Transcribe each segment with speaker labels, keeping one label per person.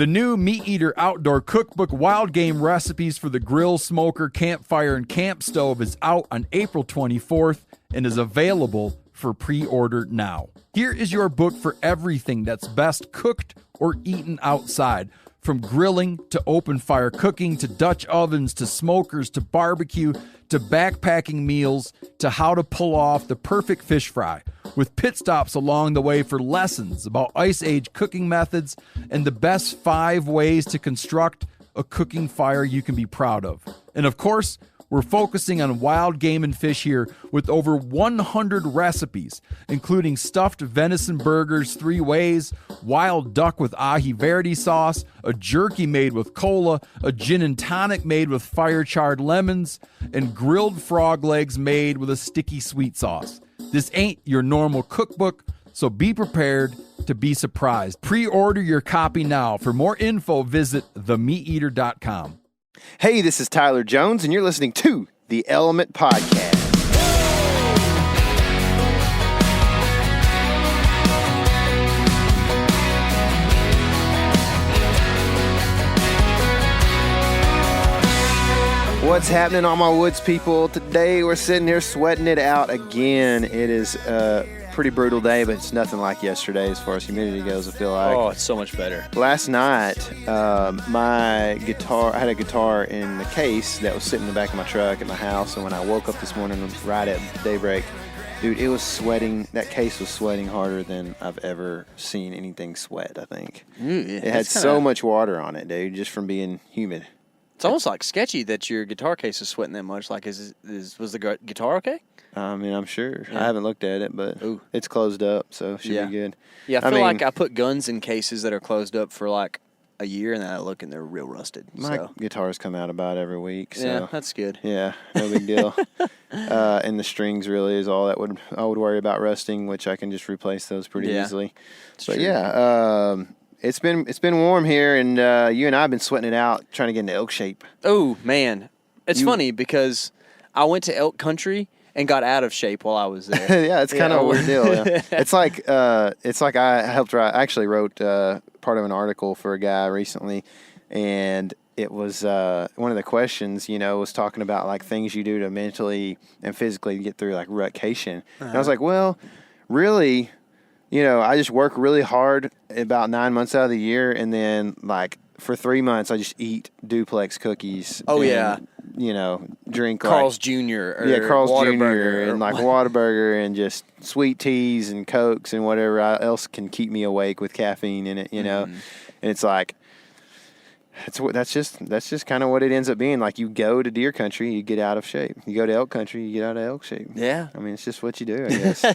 Speaker 1: The new Meat Eater Outdoor Cookbook Wild Game Recipes for the Grill, Smoker, Campfire, and Camp Stove is out on April 24th and is available for pre-order now. Here is your book for everything that's best cooked or eaten outside. From grilling to open fire cooking to Dutch ovens to smokers to barbecue to backpacking meals to how to pull off the perfect fish fry, with pit stops along the way for lessons about Ice Age cooking methods and the best 5 ways to construct a cooking fire you can be proud of. And of course, we're focusing on wild game and fish here with over 100 recipes, including stuffed venison burgers 3 ways, wild duck with ahi verde sauce, a jerky made with cola, a gin and tonic made with fire-charred lemons, and grilled frog legs made with a sticky sweet sauce. This ain't your normal cookbook, so be prepared to be surprised. Pre-order your copy now. For more info, visit themeateater.com.
Speaker 2: Hey, this is Tyler Jones, and you're listening to the Element Podcast. What's happening, all my woods people? Today we're sitting here sweating it out again. It is a pretty brutal day, but it's nothing like yesterday as far as humidity goes, I feel like.
Speaker 3: Oh, it's so much better.
Speaker 2: Last night, my guitar, I had a guitar in the case that was sitting in the back of my truck at my house, and when I woke up this morning right at daybreak, dude, it was sweating. That case was sweating harder than I've ever seen anything sweat, I think. It had so much water on it, dude, just from being humid.
Speaker 3: It's almost like sketchy that your guitar case is sweating that much. Like, was the guitar okay?
Speaker 2: I mean, I'm sure. Yeah. I haven't looked at it, but
Speaker 3: Ooh.
Speaker 2: It's closed up, so it should be good.
Speaker 3: Yeah, I feel like I put guns in cases that are closed up for like a year, and then I look and they're real rusted.
Speaker 2: My guitars come out about every week. So.
Speaker 3: Yeah, that's good.
Speaker 2: Yeah, no big deal. And the strings really is all that I would worry about rusting, which I can just replace those pretty easily. But true. Yeah, it's been warm here, and you and I have been sweating it out trying to get into elk shape.
Speaker 3: Oh man, it's funny because I went to elk country and got out of shape while I was there.
Speaker 2: Yeah, it's kind of a weird deal. Yeah. It's like I helped write. I actually wrote part of an article for a guy recently, and it was one of the questions, was talking about like things you do to mentally and physically get through like rutcation. And I was like, well, really, I just work really hard about 9 months out of the year, and then like for 3 months I just eat duplex cookies.
Speaker 3: Oh,
Speaker 2: and, drink
Speaker 3: Carl's Jr.
Speaker 2: Carl's Jr.
Speaker 3: and
Speaker 2: like Whataburger and just sweet teas and Cokes and whatever else can keep me awake with caffeine in it, And it's like that's just kind of what it ends up being. Like you go to deer country, you get out of shape. You go to elk country, you get out of elk shape.
Speaker 3: Yeah.
Speaker 2: I mean, it's just what you do, I guess.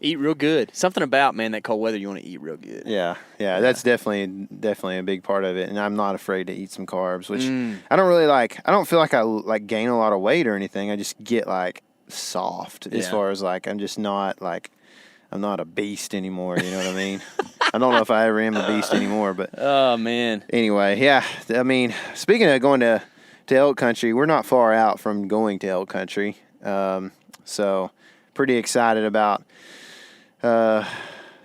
Speaker 3: Eat real good. Something about, man, that cold weather, you want to eat real good.
Speaker 2: Yeah. That's definitely a big part of it. And I'm not afraid to eat some carbs, which I don't really like. I don't feel like I like gain a lot of weight or anything. I just get like soft as far as like I'm just not like I'm not a beast anymore. You know what I mean? I don't know if I ever am a beast anymore, but
Speaker 3: oh man.
Speaker 2: Anyway, yeah. I mean, speaking of going to elk country, we're not far out from going to elk country, so pretty excited about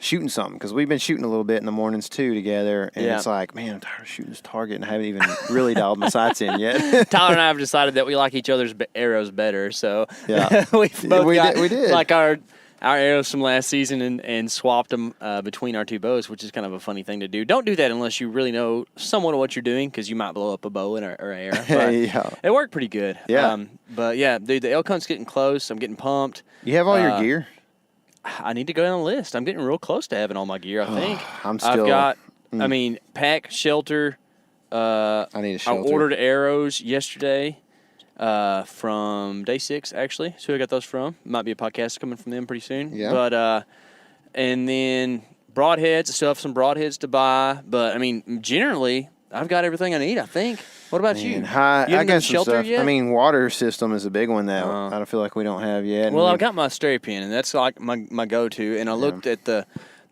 Speaker 2: shooting something because we've been shooting a little bit in the mornings too together, and it's like, man, I'm tired of shooting this target, and I haven't even really dialed my sights in yet.
Speaker 3: Tyler and I have decided that we like each other's arrows better, so
Speaker 2: yeah,
Speaker 3: we
Speaker 2: did
Speaker 3: like our arrows from last season and swapped them between our two bows, which is kind of a funny thing to do. Don't do that unless you really know somewhat of what you're doing, because you might blow up a bow or arrow. But it worked pretty good.
Speaker 2: Yeah.
Speaker 3: But yeah, dude, the elk hunt's getting close. I'm getting pumped.
Speaker 2: You have all your gear?
Speaker 3: I need to go down the list. I'm getting real close to having all my gear, I think.
Speaker 2: I've
Speaker 3: got, pack, shelter.
Speaker 2: I need a shelter.
Speaker 3: I ordered arrows yesterday. From Day 6, actually. So I got those from. Might be a podcast coming from them pretty soon.
Speaker 2: Yeah.
Speaker 3: But, and then broadheads. I still have some broadheads to buy. But, I mean, generally, I've got everything I need, I think. What about you?
Speaker 2: I got some
Speaker 3: shelter
Speaker 2: stuff.
Speaker 3: yet?
Speaker 2: I mean, water system is a big one that I don't feel like we don't have yet.
Speaker 3: Well, I've got my Steri-Pin, and that's like my go-to. And I looked at the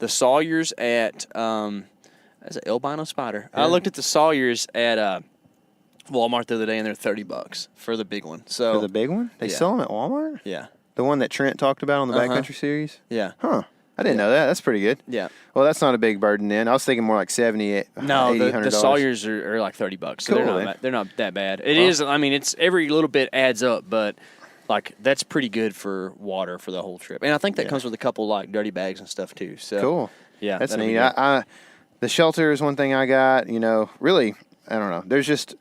Speaker 3: Sawyers at, that's an albino spider. Yeah. I looked at the Sawyers at, Walmart the other day, and they're $30 for the big one. So
Speaker 2: for the big one, they sell them at Walmart.
Speaker 3: Yeah,
Speaker 2: the one that Trent talked about on the Backcountry series.
Speaker 3: Yeah.
Speaker 2: Huh. I didn't know that. That's pretty good.
Speaker 3: Yeah.
Speaker 2: Well, that's not a big burden then. I was thinking more like $70,
Speaker 3: No,
Speaker 2: $80,
Speaker 3: the
Speaker 2: $100.
Speaker 3: Sawyers are like $30, so
Speaker 2: Cool,
Speaker 3: they're not that bad. It is. I mean, it's every little bit adds up, but like that's pretty good for water for the whole trip. And I think that comes with a couple like dirty bags and stuff too. So
Speaker 2: Cool.
Speaker 3: Yeah,
Speaker 2: that's
Speaker 3: that'll be
Speaker 2: neat.
Speaker 3: good.
Speaker 2: The shelter is one thing I got. Really, I don't know. There's just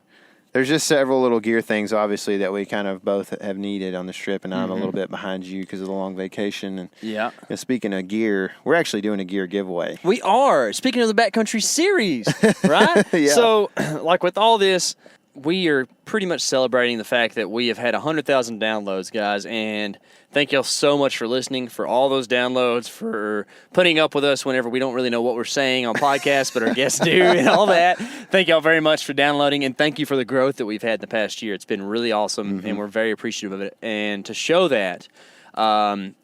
Speaker 2: several little gear things, obviously, that we kind of both have needed on this trip, and I'm a little bit behind you because of the long vacation. And speaking of gear, we're actually doing a gear giveaway.
Speaker 3: We are. Speaking of the Backcountry Series, right?
Speaker 2: Yeah.
Speaker 3: So, like with all this, we are pretty much celebrating the fact that we have had 100,000 downloads, guys, and thank y'all so much for listening, for all those downloads, for putting up with us whenever we don't really know what we're saying on podcasts, but our guests do and all that. Thank y'all very much for downloading, and thank you for the growth that we've had in the past year. It's been really awesome, and we're very appreciative of it. And to show that,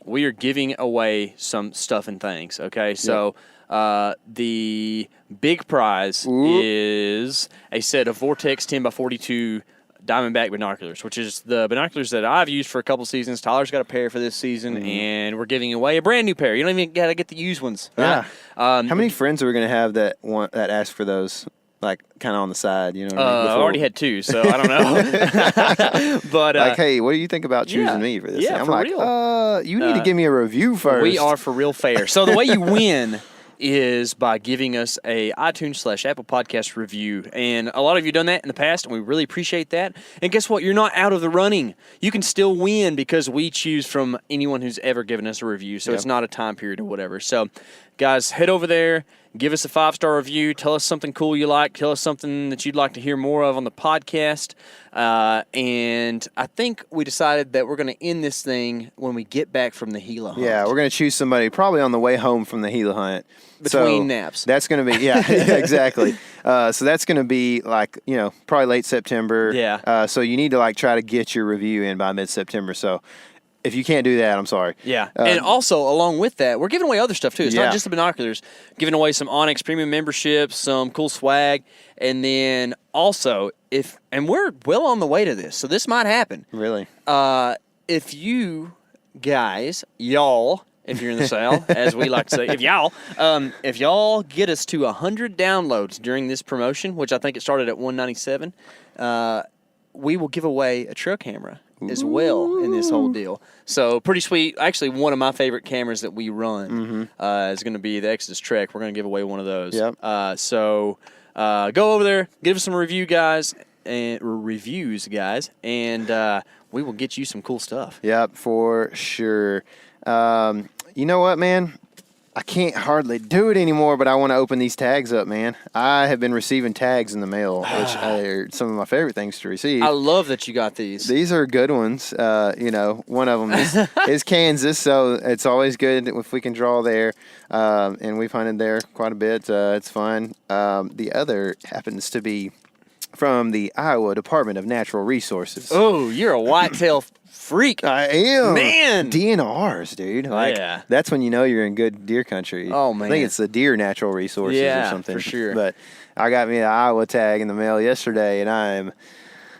Speaker 3: we are giving away some stuff and things, okay? So the big prize is a set of Vortex 10x42 Diamondback binoculars, which is the binoculars that I've used for a couple seasons. Tyler's got a pair for this season, and we're giving away a brand new pair. You don't even got to get the used ones. Right?
Speaker 2: Yeah. How many friends are we going to have that ask for those, like, kind of on the side? You know what I mean?
Speaker 3: I already had two, so I don't know. But
Speaker 2: like, hey, what do you think about choosing me for this?
Speaker 3: Yeah,
Speaker 2: I'm
Speaker 3: for
Speaker 2: like,
Speaker 3: real.
Speaker 2: You need to give me a review first.
Speaker 3: We are for real fair. So the way you win is by giving us a iTunes/Apple Podcast review. And a lot of you have done that in the past, and we really appreciate that. And guess what? You're not out of the running. You can still win because we choose from anyone who's ever given us a review, so it's not a time period or whatever. So, guys, head over there. Give us a 5-star review. Tell us something cool you like. Tell us something that you'd like to hear more of on the podcast. And I think we decided that we're going to end this thing when we get back from the Gila hunt.
Speaker 2: Yeah, we're going to choose somebody probably on the way home from the Gila hunt.
Speaker 3: Between naps.
Speaker 2: That's going to be, yeah, exactly. So that's going to be like, probably late September.
Speaker 3: Yeah.
Speaker 2: So you need to like try to get your review in by mid-September. So if you can't do that, I'm sorry.
Speaker 3: Yeah. And also, along with that, we're giving away other stuff, too. It's not just the binoculars. Giving away some Onyx Premium memberships, some cool swag, and then also, and we're well on the way to this, so this might happen.
Speaker 2: Really?
Speaker 3: If you guys, y'all, if you're in the South, as we like to say, if y'all get us to 100 downloads during this promotion, which I think it started at 197, we will give away a trail camera as well in this whole deal. So pretty sweet. Actually, one of my favorite cameras that we run is going to be the Exodus Trek. We're going to give away one of those.
Speaker 2: Yep.
Speaker 3: So go over there, give us some reviews, guys, and we will get you some cool stuff.
Speaker 2: Yep, for sure. You know what, man? I can't hardly do it anymore, but I want to open these tags up, man. I have been receiving tags in the mail, which are some of my favorite things to receive.
Speaker 3: I love that you got these.
Speaker 2: These are good ones. One of them is Kansas, so it's always good if we can draw there. And we've hunted there quite a bit. It's fun. The other happens to be from the Iowa Department of Natural Resources.
Speaker 3: Oh, you're a whitetail freak.
Speaker 2: I am.
Speaker 3: Man.
Speaker 2: DNRs, dude. That's when you know you're in good deer country.
Speaker 3: Oh, man.
Speaker 2: I think it's the Deer Natural Resources or something.
Speaker 3: For sure.
Speaker 2: But I got me an Iowa tag in the mail yesterday, and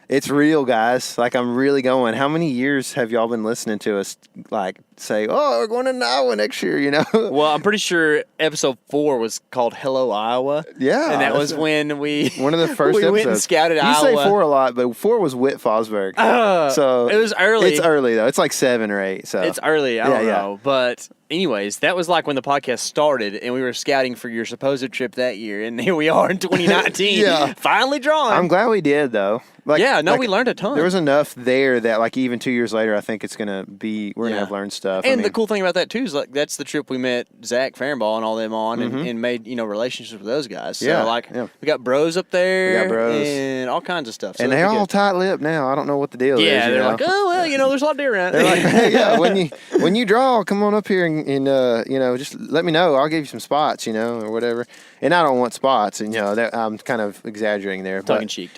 Speaker 2: it's real, guys. Like, I'm really going. How many years have y'all been listening to us, like, say, we're going to Iowa next year,
Speaker 3: Well, I'm pretty sure episode 4 was called Hello, Iowa.
Speaker 2: Yeah.
Speaker 3: And that was when we...
Speaker 2: One of the first
Speaker 3: we
Speaker 2: episodes.
Speaker 3: went and scouted Iowa.
Speaker 2: You say 4 a lot, but 4 was Whit Fosberg. So
Speaker 3: it was early.
Speaker 2: It's early, though. It's like 7 or 8. So
Speaker 3: it's early. I don't know. But anyways, that was like when the podcast started, and we were scouting for your supposed trip that year, and here we are in 2019, finally drawing.
Speaker 2: I'm glad we did, though.
Speaker 3: We learned a ton.
Speaker 2: There was enough there that, like, even 2 years later, I think it's going to be, we're going to have learned stuff.
Speaker 3: And the cool thing about that, too, is, like, that's the trip we met Zach Farrenball and all them on and made, relationships with those guys. So, we got bros up there.
Speaker 2: We got bros.
Speaker 3: And all kinds of stuff. So
Speaker 2: and they're all tight-lipped now. I don't know what the deal is.
Speaker 3: Yeah, they're like, there's a lot of deer around.
Speaker 2: They're like, hey, when you draw, come on up here and just let me know. I'll give you some spots, or whatever. And I don't want spots, and, that, I'm kind of exaggerating there.
Speaker 3: Tongue in cheek.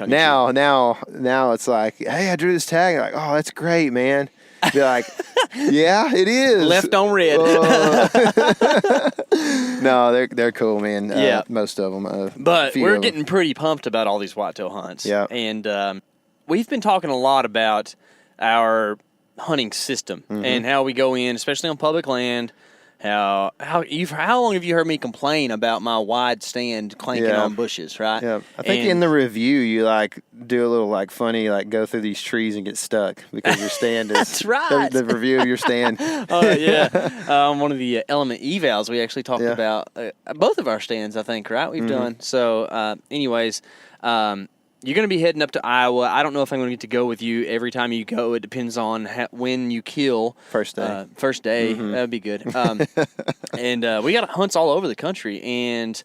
Speaker 2: Now it's like, hey, I drew this tag. Like, oh, that's great, man. Be like, yeah, it is.
Speaker 3: Left on red.
Speaker 2: No, they're cool, man. Most of them.
Speaker 3: But we're getting pretty pumped about all these whitetail hunts.
Speaker 2: Yeah.
Speaker 3: And we've been talking a lot about our hunting system and how we go in, especially on public land, how long have you heard me complain about my wide stand clanking on bushes, right?
Speaker 2: Yeah, I think in the review you like do a little like funny like go through these trees and get stuck because your stand is
Speaker 3: that's right.
Speaker 2: The review of your stand.
Speaker 3: Oh yeah, one of the Element evals we actually talked about both of our stands. I think right we've done so. Anyways. You're going to be heading up to Iowa. I don't know if I'm going to get to go with you every time you go. It depends on when you kill.
Speaker 2: First day.
Speaker 3: That would be good. And we got hunts all over the country, and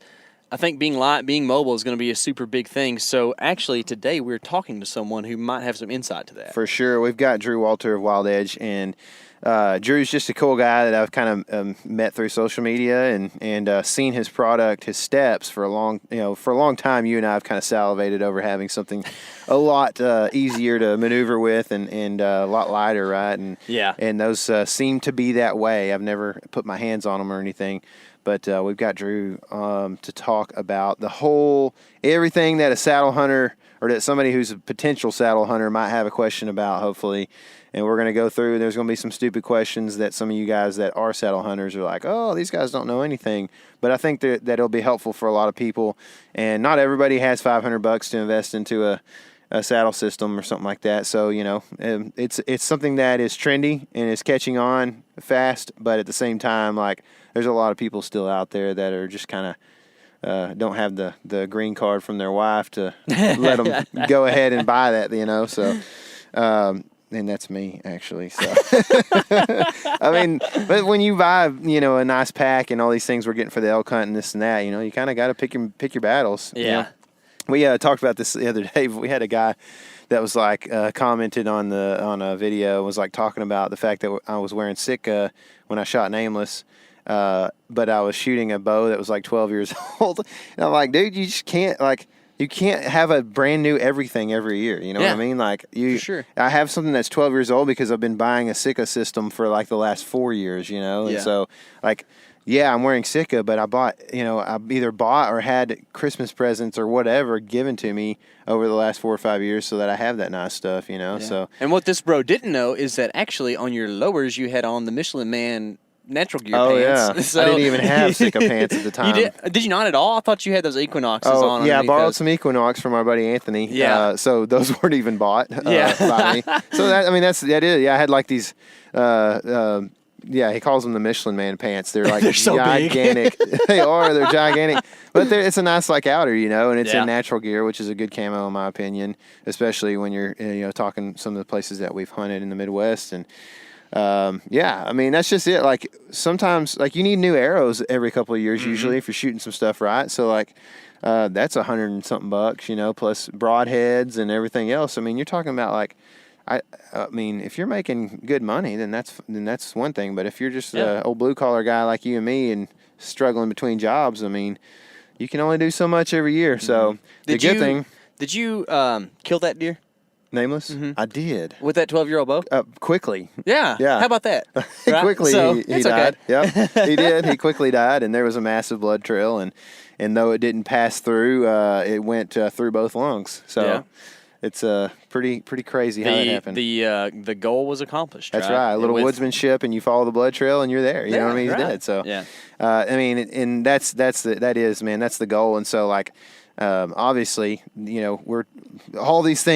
Speaker 3: I think being mobile is going to be a super big thing. So actually today we're talking to someone who might have some insight to that.
Speaker 2: For sure. We've got Drew Walter of Wild Edge, and Drew's just a cool guy that I've kind of met through social media and seen his product, his steps for a long time. You and I have kind of salivated over having something a lot easier to maneuver with and a lot lighter, right? And those seem to be that way. I've never put my hands on them or anything, but we've got Drew to talk about everything that a saddle hunter or that somebody who's a potential saddle hunter might have a question about, hopefully. And we're going to go through. There's going to be some stupid questions that some of you guys that are saddle hunters are like, oh, these guys don't know anything. But I think that it'll be helpful for a lot of people. And not everybody has $500 to invest into a saddle system or something like that. So, it's something that is trendy and is catching on fast. But at the same time, like, there's a lot of people still out there that are just kind of don't have the green card from their wife to let them go ahead and buy that, So, and that's me, actually. So, I mean, but when you buy, a nice pack and all these things we're getting for the elk hunt and this and that, you kind of got to pick your battles.
Speaker 3: Yeah.
Speaker 2: We talked about this the other day. We had a guy that was like commented on a video, was like talking about the fact that I was wearing Sitka when I shot Nameless. But I was shooting a bow that was like 12 years old. And I'm like, dude, you just can't, like, you can't have a brand new everything every year. You know what I mean? Like,
Speaker 3: for sure.
Speaker 2: I have something that's 12 years old because I've been buying a Sitka system for like the last 4 years, And so, like, yeah, I'm wearing Sitka, but I bought, I either bought or had Christmas presents or whatever given to me over the last 4 or 5 years so that I have that nice stuff, So,
Speaker 3: and what this bro didn't know is that actually on your lowers you had on the Michelin Man natural gear pants.
Speaker 2: Yeah.
Speaker 3: So,
Speaker 2: I didn't even have Sitka pants at the time.
Speaker 3: Did you not at all? I thought you had those Equinoxes on.
Speaker 2: Yeah, I borrowed some Equinox from our buddy Anthony.
Speaker 3: Yeah.
Speaker 2: So those weren't even bought by me. So that is. Yeah, I had like these. He calls them the Michelin Man pants. They're like
Speaker 3: so
Speaker 2: gigantic. They are. They're gigantic. But it's a nice like outer, and it's in natural gear, which is a good camo in my opinion, especially when you're talking some of the places that we've hunted in the Midwest and. That's just it. Like sometimes, like you need new arrows every couple of years, usually if you're shooting some stuff right. So like, that's $100 and something bucks, plus broadheads and everything else. I mean, you're talking about like, I mean, if you're making good money, then that's one thing. But if you're just a old blue collar guy like you and me and struggling between jobs, I mean, you can only do so much every year. So
Speaker 3: did you kill that deer?
Speaker 2: Nameless? Mm-hmm. I did.
Speaker 3: With that 12-year-old bow?
Speaker 2: Quickly.
Speaker 3: Yeah. How about that?
Speaker 2: Quickly, he died.
Speaker 3: Okay.
Speaker 2: Yep, he did. He quickly died, and there was a massive blood trail, and though it didn't pass through, it went through both lungs. So it's pretty crazy how that happened.
Speaker 3: The goal was accomplished.
Speaker 2: That's right. A little woodsmanship, and you follow the blood trail, and you're there. You know what I mean? He's dead. So and that's the goal. And so like. Obviously, we're all these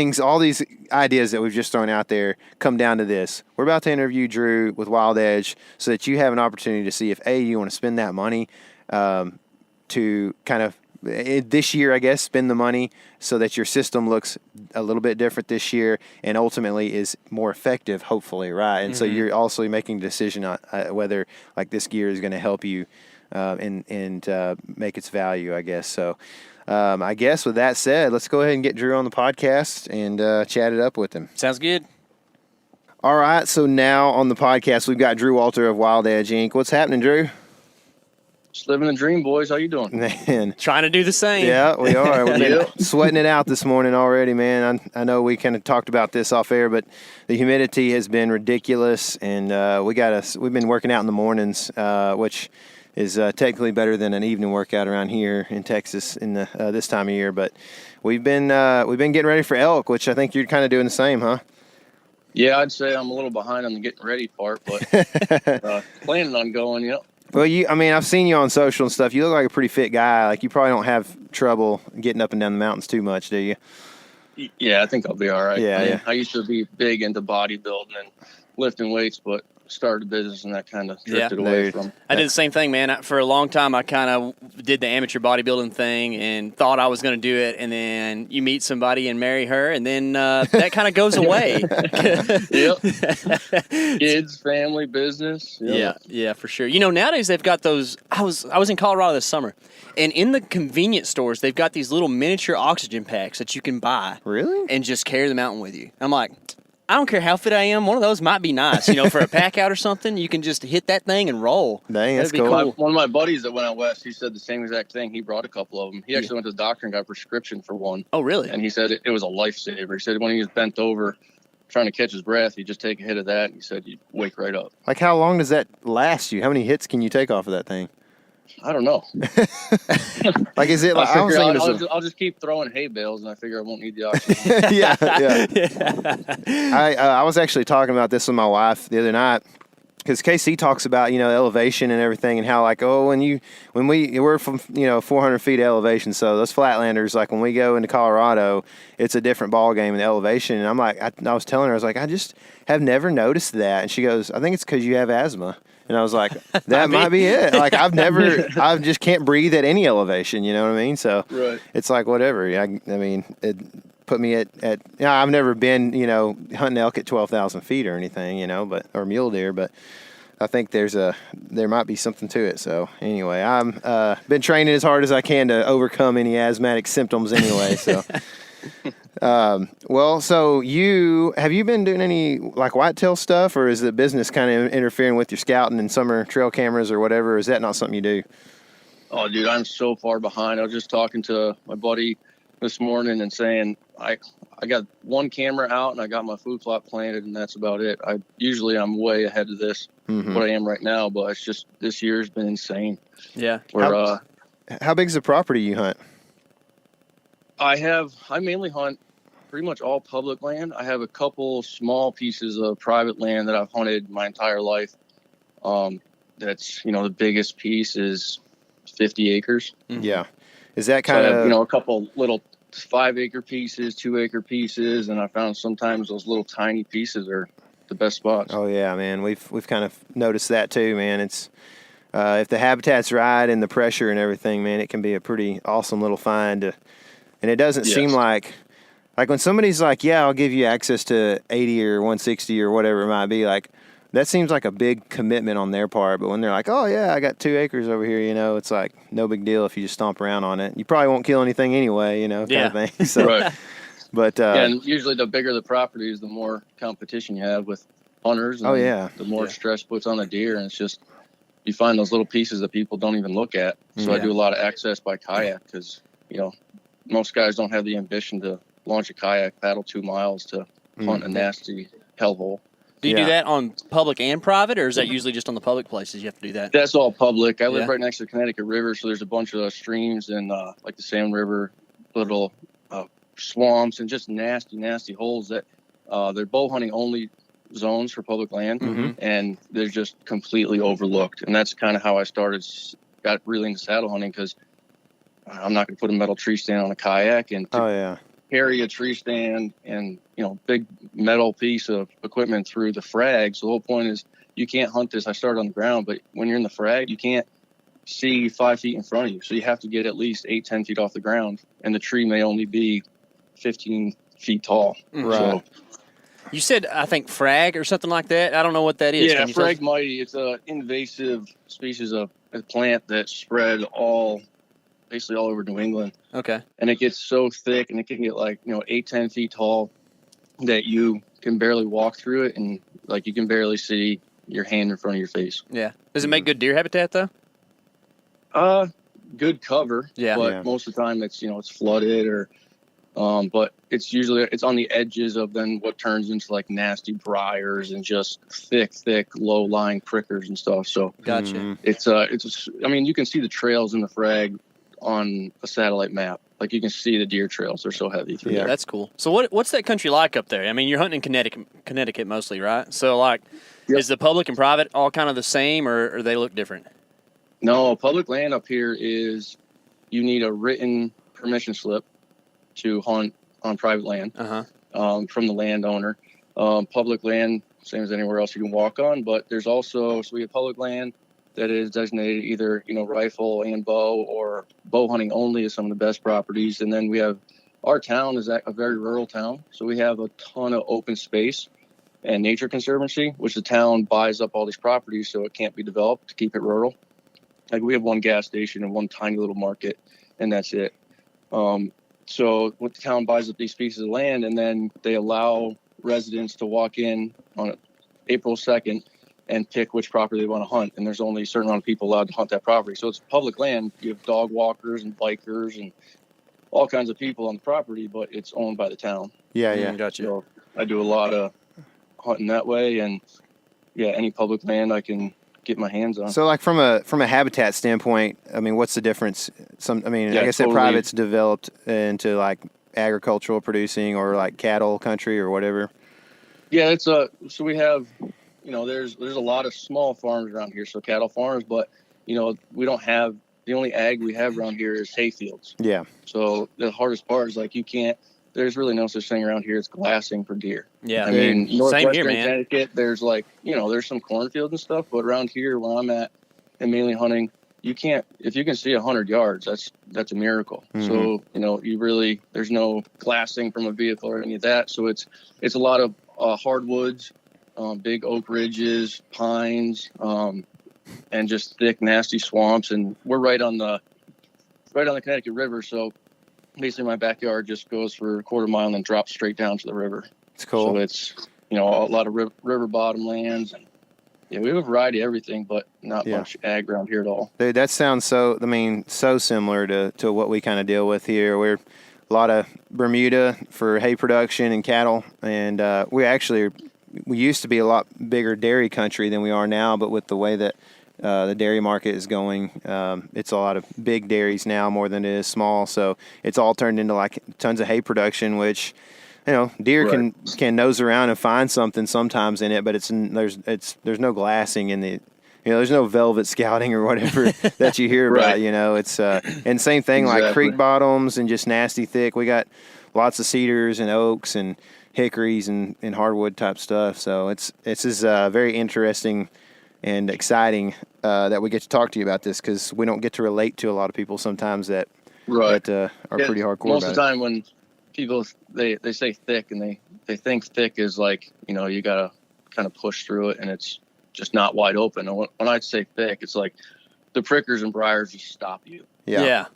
Speaker 2: ideas that we've just thrown out there come down to this. We're about to interview Drew with Wild Edge so that you have an opportunity to see if you want to spend that money to kind of this year, I guess, spend the money so that your system looks a little bit different this year and ultimately is more effective, hopefully, right? And so you're also making a decision on whether like this gear is going to help you and make its value, I guess. So. I guess with that said, let's go ahead and get Drew on the podcast and chat it up with him.
Speaker 3: Sounds good.
Speaker 2: All right, so now on the podcast, we've got Drew Walter of Wild Edge, Inc. What's happening, Drew?
Speaker 4: Just living the dream, boys. How you doing?
Speaker 2: Man.
Speaker 3: Trying to do the same.
Speaker 2: Yeah, we are. We've been sweating it out this morning already, man. I know we kind of talked about this off air, but the humidity has been ridiculous, and we've been working out in the mornings, which is technically better than an evening workout around here in Texas in the this time of year. But we've been getting ready for elk, which I think you're kind of doing the same, huh?
Speaker 4: Yeah, I'd say I'm a little behind on the getting ready part, but planning on going.
Speaker 2: Well, I've seen you on social and stuff. You look like a pretty fit guy. Like, you probably don't have trouble getting up and down the mountains too much, do you?
Speaker 4: Yeah, I think I'll be all right.
Speaker 2: Yeah.
Speaker 4: I used to be big into bodybuilding and lifting weights, but started a business and that kind of drifted away from.
Speaker 3: I did the same thing, man. For a long time, I kind of did the amateur bodybuilding thing and thought I was going to do it, and then you meet somebody and marry her, and then that kind of goes away.
Speaker 4: Yep. Kids, family, business. Yep.
Speaker 3: Yeah, for sure. Nowadays they've got those. I was in Colorado this summer, and in the convenience stores they've got these little miniature oxygen packs that you can buy.
Speaker 2: Really?
Speaker 3: And just carry the mountain with you. I'm like, I don't care how fit I am. One of those might be nice, for a pack out or something. You can just hit that thing and roll.
Speaker 2: Dang, that's
Speaker 3: That'd be
Speaker 2: cool.
Speaker 4: One of my buddies that went out west, he said the same exact thing. He brought a couple of them. He actually went to the doctor and got a prescription for one.
Speaker 3: Oh, really?
Speaker 4: And he said it was a lifesaver. He said when he was bent over trying to catch his breath, he'd just take a hit of that, and he said you'd wake right up.
Speaker 2: Like, how long does that last you? How many hits can you take off of that thing?
Speaker 4: I don't know.
Speaker 2: Like, is it like
Speaker 4: I'll just keep throwing hay bales, and I figure I won't need the oxygen.
Speaker 2: Yeah. I was actually talking about this with my wife the other night, because KC talks about elevation and everything, and how like we're from 400 feet elevation, so those flatlanders, like when we go into Colorado, it's a different ball game in the elevation. And I'm like, I was telling her, I was like, I just have never noticed that, and she goes, I think it's because you have asthma. And I was like, that might be it. Like, I just can't breathe at any elevation, you know what I mean? So It's like, whatever. It put me at I've never been, hunting elk at 12,000 feet or anything, or mule deer, but I think there might be something to it. So anyway, I'm been training as hard as I can to overcome any asthmatic symptoms anyway. So. Well, so have you been doing any like whitetail stuff, or is the business kind of interfering with your scouting and summer trail cameras or whatever? Or is that not something you do?
Speaker 4: Oh, dude, I'm so far behind. I was just talking to my buddy this morning and saying I got one camera out and I got my food plot planted, and that's about it. I'm way ahead of this, what I am right now, but it's just this year's been insane.
Speaker 3: Yeah.
Speaker 2: How big is the property you hunt?
Speaker 4: I mainly hunt pretty much all public land. I have a couple small pieces of private land that I've hunted my entire life. That's, the biggest piece is 50 acres.
Speaker 2: Yeah. Is that kind of,
Speaker 4: a couple little 5-acre pieces, 2-acre pieces. And I found sometimes those little tiny pieces are the best spots.
Speaker 2: Oh yeah, man. We've kind of noticed that too, man. It's, if the habitat's right and the pressure and everything, man, it can be a pretty awesome little find. And it doesn't seem like when somebody's like, yeah, I'll give you access to 80 or 160 or whatever it might be, like, that seems like a big commitment on their part. But when they're like, oh, yeah, I got 2 acres over here, it's like no big deal if you just stomp around on it. You probably won't kill anything anyway, kind of thing. So,
Speaker 4: right.
Speaker 2: But,
Speaker 4: and usually the bigger the property is, the more competition you have with hunters. And the more stress puts on the deer. And it's just, you find those little pieces that people don't even look at. So I do a lot of access by kayak because, most guys don't have the ambition to launch a kayak, paddle 2 miles to hunt a nasty hellhole.
Speaker 3: Do you do that on public and private, or is that usually just on the public places you have to do that?
Speaker 4: That's all public. I live right next to the Connecticut River, so there's a bunch of streams and like the Salmon River, little swamps and just nasty holes that they're bow hunting only zones for public land, and they're just completely overlooked. And that's kind of how I got really into saddle hunting, because I'm not going to put a metal tree stand on a kayak and carry a tree stand and, big metal piece of equipment through the frag. So the whole point is you can't hunt this. I started on the ground, but when you're in the frag, you can't see 5 feet in front of you. So you have to get at least 8-10 feet off the ground, and the tree may only be 15 feet tall.
Speaker 2: Right.
Speaker 4: So,
Speaker 3: you said, I think, frag or something like that. I don't know what that is.
Speaker 4: Yeah, Phragmites. It's an invasive species of a plant that spread basically all over New England.
Speaker 3: Okay.
Speaker 4: And it gets so thick, and it can get 8-10 feet tall that you can barely walk through it, and you can barely see your hand in front of your face.
Speaker 3: Yeah. Does it make good deer habitat though?
Speaker 4: Good cover.
Speaker 3: Yeah.
Speaker 4: But most of the time it's flooded or but it's usually on the edges of then what turns into nasty briars and just thick low lying prickers and stuff. So
Speaker 3: gotcha.
Speaker 4: It's you can see the trails in the frag on a satellite map. You can see the deer trails. They're so heavy through there.
Speaker 3: That's cool. So what's that country like up there? You're hunting in Connecticut mostly, right? So is the public and private all kind of the same, or they look different?
Speaker 4: No, public land up here is you need a written permission slip to hunt on private land from the landowner. Public land, same as anywhere else you can walk on, but there's also, so we have public land that is designated either, rifle and bow, or bow hunting only is some of the best properties. And then we have, our town is a very rural town, so we have a ton of open space and nature conservancy, which the town buys up all these properties so it can't be developed to keep it rural. Like we have one gas station and one tiny little market, and that's it. So what the town buys up these pieces of land, and then they allow residents to walk in on April 2nd and pick which property they want to hunt. And there's only a certain amount of people allowed to hunt that property. So it's public land. You have dog walkers and bikers and all kinds of people on the property, but it's owned by the town.
Speaker 2: Yeah.
Speaker 3: Gotcha.
Speaker 4: So I do a lot of hunting that way, and any public land I can get my hands on.
Speaker 2: So, like from a habitat standpoint, I mean, what's the difference? I guess that private's developed into like agricultural producing or like cattle country or whatever.
Speaker 4: Yeah, it's so we have, there's a lot of small farms around here, so cattle farms, but we don't have, the only ag we have around here is hay fields.
Speaker 2: Yeah.
Speaker 4: So the hardest part is like there's really no such thing around here as glassing for deer.
Speaker 3: Yeah.
Speaker 4: I mean,
Speaker 3: Same
Speaker 4: Northwestern
Speaker 3: here, man.
Speaker 4: Connecticut, there's like, there's some cornfields and stuff, but around here where I'm at and mainly hunting, if you can see 100 yards, that's a miracle.
Speaker 2: Mm-hmm.
Speaker 4: So, there's no glassing from a vehicle or any of that. So it's a lot of hardwoods, big oak ridges, pines, and just thick, nasty swamps. And we're right on the Connecticut River. So basically my backyard just goes for a quarter mile and then drops straight down to the river.
Speaker 2: It's cool.
Speaker 4: So it's, a lot of river bottom lands. And we have a variety of everything, but not much ag around here at all.
Speaker 2: Dude, that sounds so similar to what we kind of deal with here. We're a lot of Bermuda for hay production and cattle. And we used to be a lot bigger dairy country than we are now, but with the way that the dairy market is going, it's a lot of big dairies now more than it is small. So it's all turned into like tons of hay production, which, deer can nose around and find something sometimes in it, but there's no glassing in the, there's no velvet scouting or whatever that you hear about, it's, and same thing like creek bottoms and just nasty thick. We got lots of cedars and oaks and hickories and hardwood type stuff. So it's very interesting and exciting that we get to talk to you about this, because we don't get to relate to a lot of people sometimes that are pretty hardcore.
Speaker 4: Most of the time when people they say thick and they think thick is like, you gotta kind of push through it and it's just not wide open. And when I say thick, it's like the prickers and briars just stop you.
Speaker 2: Yeah.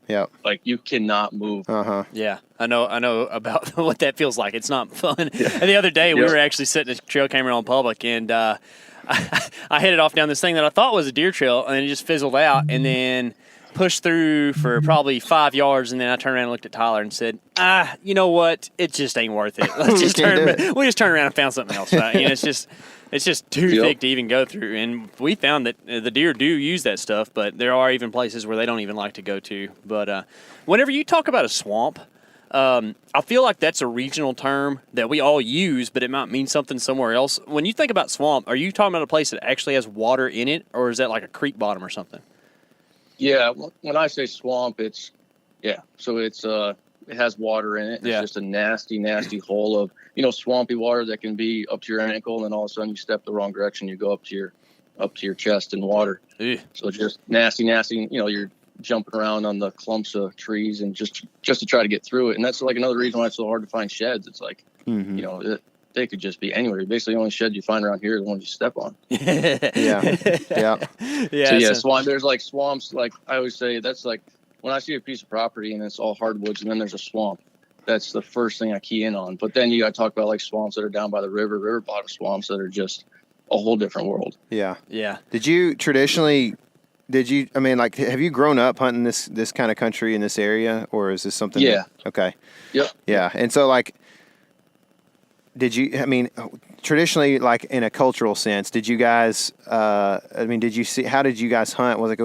Speaker 4: Like you cannot move.
Speaker 3: Yeah, I know about what that feels like. It's not fun. Yeah. And the other day we were actually sitting at a trail camera on public, and I headed off down this thing that I thought was a deer trail, and it just fizzled out, and then pushed through for probably 5 yards, and then I turned around and looked at Tyler and said, you know what? It just ain't worth it. Let's just we just turned around and found something else, right? It's just too thick to even go through. And we found that the deer do use that stuff, but there are even places where they don't even like to go to. But whenever you talk about a swamp, I feel like that's a regional term that we all use, but it might mean something somewhere else. When you think about swamp, are you talking about a place that actually has water in it, or is that like a creek bottom or something?
Speaker 4: Yeah, when I say swamp, so it has water in it. It's just a nasty, nasty hole of, swampy water that can be up to your ankle, and then all of a sudden you step the wrong direction, you go up to your chest in water.
Speaker 3: Ew.
Speaker 4: So it's just nasty, nasty. You're jumping around on the clumps of trees and just to try to get through it. And that's like another reason why it's so hard to find sheds. It's like, they could just be anywhere. Basically, the only shed you find around here is the ones you step on. Swamp. There's like swamps. Like I always say, that's like when I see a piece of property and it's all hardwoods and then there's a swamp. That's the first thing I key in on. But then you got to talk about like swamps that are down by the river bottom swamps that are just a whole different world.
Speaker 2: Yeah.
Speaker 3: Have
Speaker 2: you grown up hunting this kind of country in this area, or is this something?
Speaker 4: Yeah.
Speaker 2: Okay.
Speaker 4: Yep.
Speaker 2: Yeah. And so like, traditionally, like in a cultural sense, did you guys, how did you guys hunt?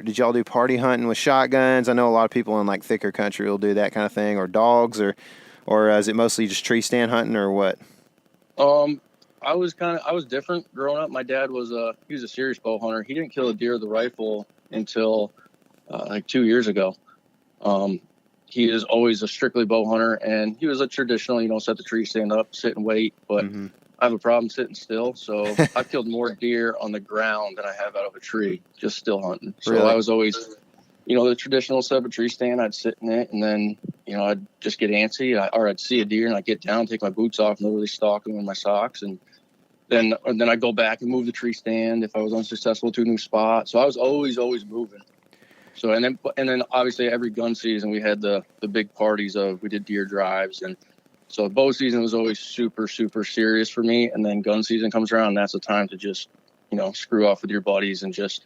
Speaker 2: Did y'all do party hunting with shotguns? I know a lot of people in like thicker country will do that kind of thing, or dogs, or is it mostly just tree stand hunting, or what?
Speaker 4: I was different growing up. My dad was he was a serious bow hunter. He didn't kill a deer with a rifle until like 2 years ago. He is always a strictly bow hunter, and he was a traditional, set the tree stand up, sit and wait. But I have a problem sitting still, so I've killed more deer on the ground than I have out of a tree, just still hunting. So
Speaker 2: Really?
Speaker 4: I was always, the traditional set up a tree stand. I'd sit in it, and then, I'd just get antsy, or I'd see a deer, and I'd get down, take my boots off, and literally stalk him with my socks, and then I'd go back and move the tree stand if I was unsuccessful to a new spot. So I was always moving. So and then obviously every gun season we had the big parties we did deer drives, and so bow season was always super, super serious for me. And then gun season comes around, and that's the time to just screw off with your buddies and just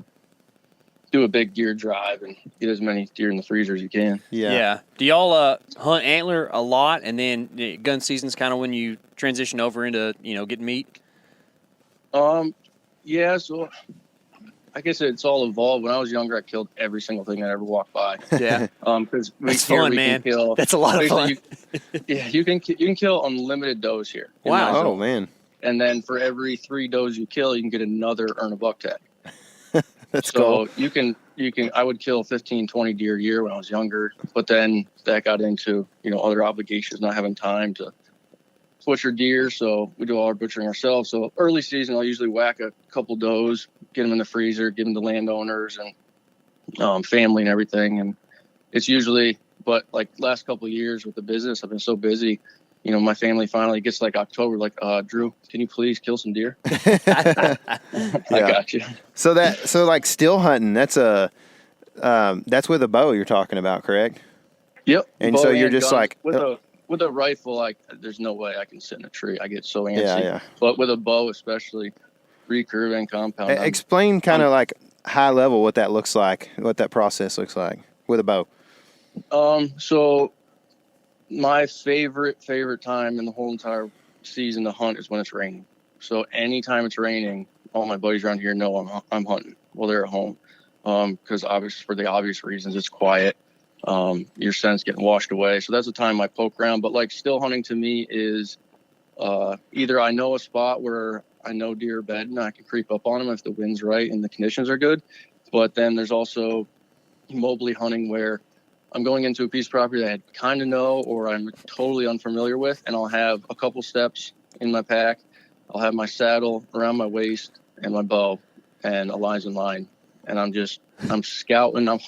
Speaker 4: do a big deer drive and get as many deer in the freezer as you can.
Speaker 3: Yeah. Do y'all hunt antler a lot, and then gun season's kind of when you transition over into getting meat?
Speaker 4: Yeah. So I guess it's all evolved. When I was younger, I killed every single thing that ever walked by.
Speaker 3: Yeah.
Speaker 4: Because
Speaker 3: that's fun, man. That's a lot of fun.
Speaker 4: You can kill unlimited does here.
Speaker 3: Wow.
Speaker 2: Oh man.
Speaker 4: And then for every 3 does you kill, you can get another earn a buck tag.
Speaker 2: That's cool.
Speaker 4: So you can. I would kill 15, 20 deer a year when I was younger, but then that got into other obligations, not having time to butcher deer. So we do all our butchering ourselves. So early season, I'll usually whack a couple does, get them in the freezer, give them to landowners and family and everything. And it's usually, but like last couple of years with the business, I've been so busy. My family finally gets like October, like, Drew, can you please kill some deer? I got you.
Speaker 2: So like still hunting, that's that's with a bow you're talking about, correct?
Speaker 4: Yep.
Speaker 2: And
Speaker 4: bow
Speaker 2: so you're just
Speaker 4: gun.
Speaker 2: like
Speaker 4: with a rifle, there's no way I can sit in a tree. I get so antsy.
Speaker 2: Yeah.
Speaker 4: But with a bow, especially recurve and compound.
Speaker 2: Explain kind of like high level what that looks like, what that process looks like with a bow.
Speaker 4: So my favorite time in the whole entire season to hunt is when it's raining. So anytime it's raining, all my buddies around here know I'm hunting while they're at home. Because obviously for the obvious reasons, it's quiet. Your scent's getting washed away. So that's the time I poke around. But like still hunting to me is either I know a spot where I know deer are bedding and I can creep up on them if the wind's right and the conditions are good. But then there's also mobily hunting where I'm going into a piece of property that I kind of know or I'm totally unfamiliar with, and I'll have a couple steps in my pack. I'll have my saddle around my waist and my bow and a lines in line. And I'm scouting. I'm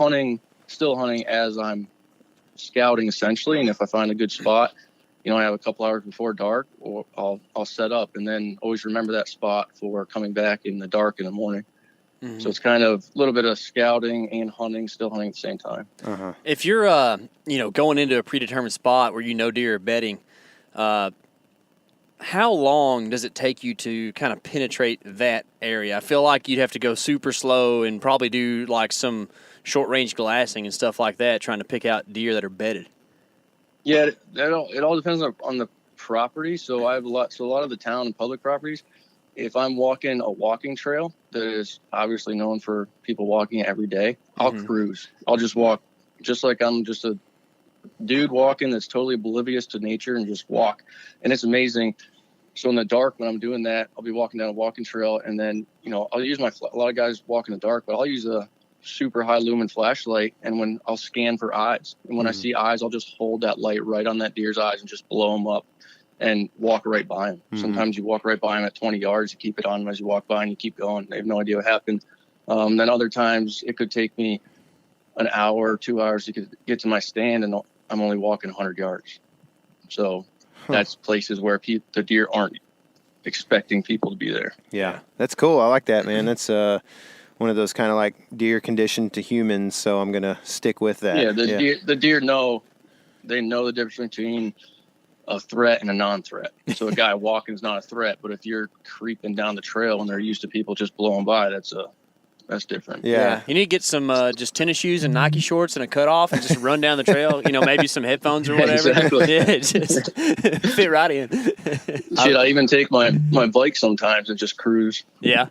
Speaker 4: still hunting as I'm scouting essentially. And if I find a good spot, I have a couple hours before dark, or I'll set up and then always remember that spot for coming back in the dark in the morning. Mm-hmm. So it's kind of a little bit of scouting and hunting, still hunting at the same time.
Speaker 2: Uh-huh.
Speaker 3: If you're, going into a predetermined spot where deer are bedding, how long does it take you to kind of penetrate that area? I feel like you'd have to go super slow and probably do like some short-range glassing and stuff like that, trying to pick out deer that are bedded.
Speaker 4: Yeah, it all depends on the property. So I have a lot of the town and public properties, if I'm walking a walking trail that is obviously known for people walking every day, I'll cruise. I'll just walk just like I'm just a dude walking that's totally oblivious to nature and just walk. And it's amazing. So in the dark, when I'm doing that, I'll be walking down a walking trail, and then, I'll use a lot of guys walk in the dark, but I'll use a super high lumen flashlight, and when I'll scan for eyes, and when I see eyes, I'll just hold that light right on that deer's eyes and just blow them up and walk right by them. Sometimes you walk right by them at 20 yards, you keep it on them as you walk by and you keep going. They have no idea what happened. Then other times it could take me an hour or 2 hours to get to my stand, and I'm only walking 100 yards. So that's places where the deer aren't expecting people to be there.
Speaker 2: Yeah, that's cool. I like that, man. That's one of those kind of like deer conditioned to humans, so I'm going to stick with that.
Speaker 4: Yeah, the deer know the difference between a threat and a non-threat. So a guy walking is not a threat, but if you're creeping down the trail and they're used to people just blowing by, that's different.
Speaker 2: Yeah.
Speaker 3: You need to get some just tennis shoes and Nike shorts and a cutoff and just run down the trail. Maybe some headphones or whatever.
Speaker 4: Exactly.
Speaker 3: Yeah, just fit right in.
Speaker 4: Shit, I even take my bike sometimes and just cruise.
Speaker 3: Yeah,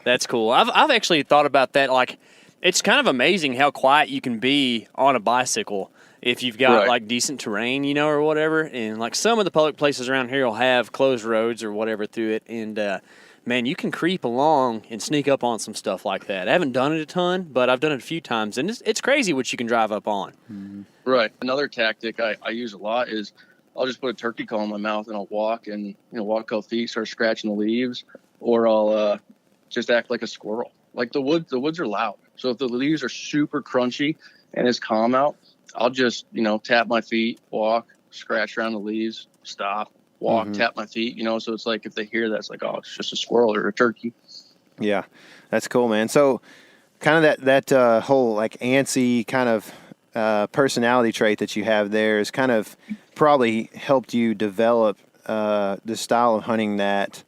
Speaker 3: that's cool. I've actually thought about that. Like, it's kind of amazing how quiet you can be on a bicycle if you've got like decent terrain, or whatever. And like some of the public places around here will have closed roads or whatever through it. And man, you can creep along and sneak up on some stuff like that. I haven't done it a ton, but I've done it a few times, and it's crazy what you can drive up on.
Speaker 2: Mm-hmm.
Speaker 4: Right. Another tactic I use a lot is I'll just put a turkey call in my mouth and I'll walk and, walk a couple feet, start scratching the leaves, or I'll just act like a squirrel. Like the woods are loud. So if the leaves are super crunchy and it's calm out, I'll just, tap my feet, walk, scratch around the leaves, stop, walk,
Speaker 2: Mm-hmm.
Speaker 4: tap my feet, so it's like if they hear that, it's like, oh, it's just a squirrel or a turkey.
Speaker 2: Yeah, that's cool, man. So kind of that whole like antsy kind of personality trait that you have there is kind of probably helped you develop the style of hunting that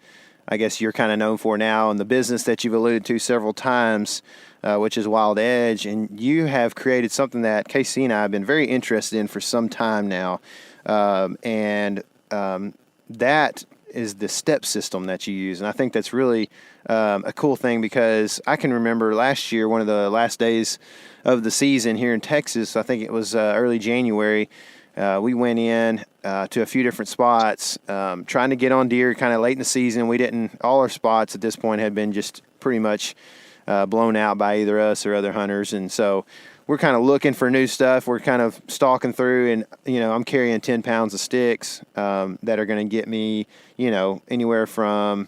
Speaker 2: I guess you're kind of known for now, and the business that you've alluded to several times, which is Wild Edge. And you have created something that Casey and I have been very interested in for some time now. That is the step system that you use. And I think that's really a cool thing, because I can remember last year, one of the last days of the season here in Texas, I think it was early January, we went in to a few different spots, trying to get on deer kind of late in the season. All our spots at this point had been just pretty much blown out by either us or other hunters. And so we're kind of looking for new stuff. We're kind of stalking through, and, I'm carrying 10 pounds of sticks that are going to get me, anywhere from,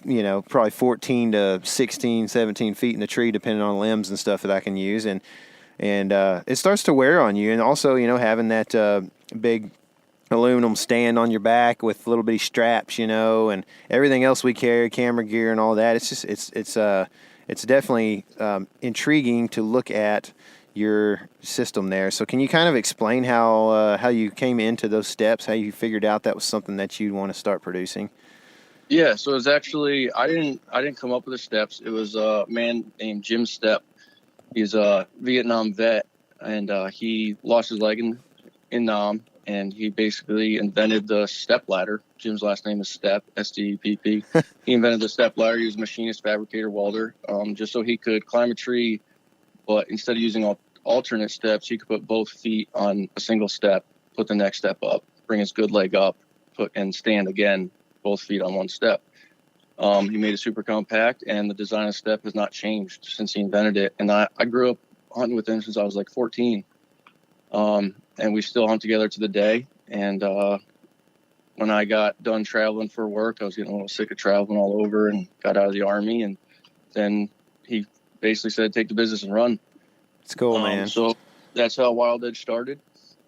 Speaker 2: probably 14 to 16, 17 feet in the tree, depending on limbs and stuff that I can use. And it starts to wear on you. And also, having that big aluminum stand on your back with little bitty straps, and everything else we carry, camera gear and all that. It's just, it's definitely intriguing to look at your system there. So can you kind of explain how you came into those steps, how you figured out that was something that you'd want to start producing?
Speaker 4: Yeah, so it was actually, I didn't come up with the steps. It was a man named Jim Stepp. He's a Vietnam vet, and he lost his leg in Nam, and he basically invented the step ladder. Jim's last name is Stepp, S-T-E-P-P. He invented the step ladder. He was a machinist, fabricator, welder, just so he could climb a tree, but instead of using alternate steps, he could put both feet on a single step, put the next step up, bring his good leg up, and stand again, both feet on one step. He made it super compact, and the design of step has not changed since he invented it. And I grew up hunting with him since I was like 14. And we still hunt together to the day. And when I got done traveling for work, I was getting a little sick of traveling all over and got out of the Army. And then he basically said, take the business and run.
Speaker 2: It's cool, man.
Speaker 4: So that's how Wild Edge started.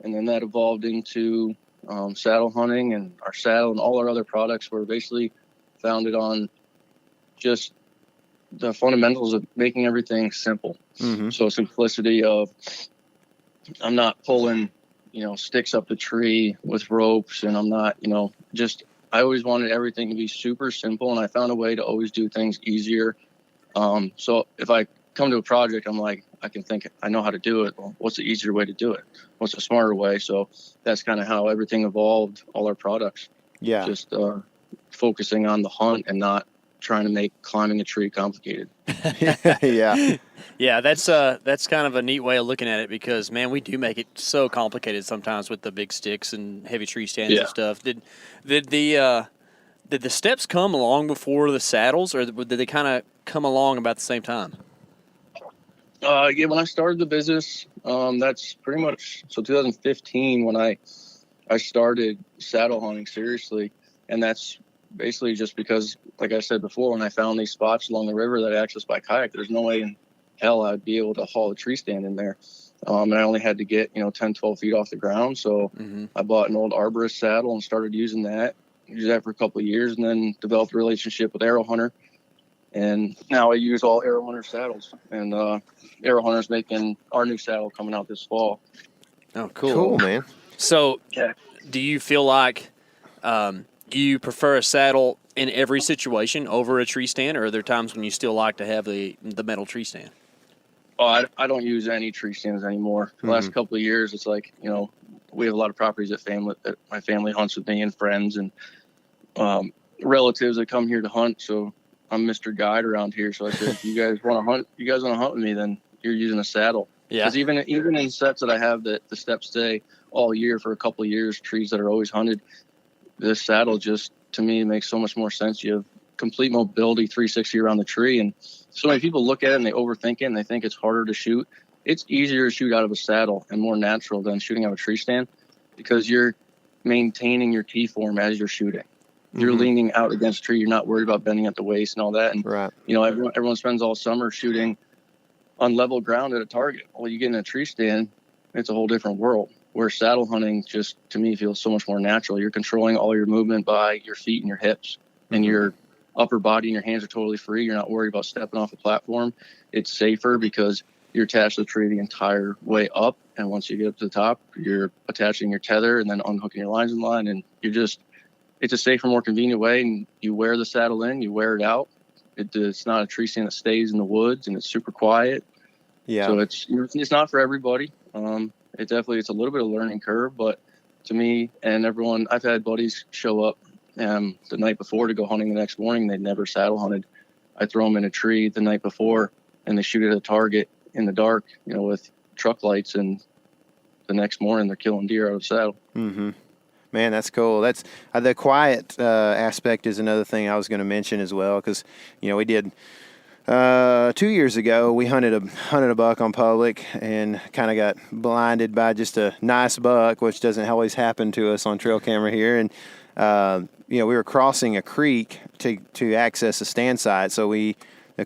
Speaker 4: And then that evolved into saddle hunting, and our saddle and all our other products were basically founded on just the fundamentals of making everything simple.
Speaker 2: Mm-hmm.
Speaker 4: So simplicity of, I'm not pulling, sticks up the tree with ropes, and I'm not, I always wanted everything to be super simple, and I found a way to always do things easier. So if I come to a project, I'm like, I can think, I know how to do it. Well, what's the easier way to do it? What's a smarter way? So that's kind of how everything evolved, all our products.
Speaker 2: Yeah.
Speaker 4: Just focusing on the hunt and not trying to make climbing a tree complicated.
Speaker 2: Yeah.
Speaker 3: Yeah, that's kind of a neat way of looking at it, because, man, we do make it so complicated sometimes with the big sticks and heavy tree stands and stuff. Did the steps come along before the saddles, or did they kind of come along about the same time?
Speaker 4: Yeah, when I started the business, that's pretty much, 2015 when I started saddle hunting seriously. And that's basically just because, like I said before, when I found these spots along the river that I accessed by kayak, there's no way in hell I'd be able to haul a tree stand in there. And I only had to get, 10, 12 feet off the ground. So I bought an old arborist saddle and started using that. Used that for a couple of years, and then developed a relationship with Arrow Hunter. And now I use all Arrow Hunter saddles. And Arrow Hunter's making our new saddle coming out this fall.
Speaker 3: Oh, cool.
Speaker 2: Cool, man.
Speaker 3: So do you feel like you prefer a saddle in every situation over a tree stand, or are there times when you still like to have the metal tree stand?
Speaker 4: Oh, I don't use any tree stands anymore. The last couple of years, it's like, we have a lot of properties that my family hunts with me, and friends and relatives that come here to hunt. So I'm Mr. Guide around here. So I said, if you guys want to hunt with me, then you're using a saddle.
Speaker 3: Yeah.
Speaker 4: Because even in sets that I have that the steps stay all year for a couple of years, trees that are always hunted, this saddle just, to me, makes so much more sense. You have complete mobility 360 around the tree. And so many people look at it and they overthink it and they think it's harder to shoot. It's easier to shoot out of a saddle and more natural than shooting out of a tree stand, because you're maintaining your T form as you're shooting. You're leaning out against a tree. You're not worried about bending at the waist and all that. And, everyone spends all summer shooting on level ground at a target. Well, you get in a tree stand, it's a whole different world, where saddle hunting just, to me, feels so much more natural. You're controlling all your movement by your feet and your hips, and your upper body and your hands are totally free. You're not worried about stepping off a platform. It's safer because you're attached to the tree the entire way up. And once you get up to the top, you're attaching your tether and then unhooking your lines in line. And it's a safer, more convenient way. And you wear the saddle in, you wear it out. It's not a tree stand that stays in the woods, and it's super quiet. Yeah. So it's not for everybody. It's a little bit of a learning curve, but to me and everyone, I've had buddies show up the night before to go hunting the next morning. They'd never saddle hunted. I throw them in a tree the night before, and they shoot at a target in the dark, with truck lights, and the next morning they're killing deer out of the saddle.
Speaker 2: Mm-hmm. Man, that's cool. That's the quiet aspect is another thing I was going to mention as well, because we did 2 years ago. We hunted a buck on public and kind of got blinded by just a nice buck, which doesn't always happen to us on trail camera here. And we were crossing a creek to access a stand site, so the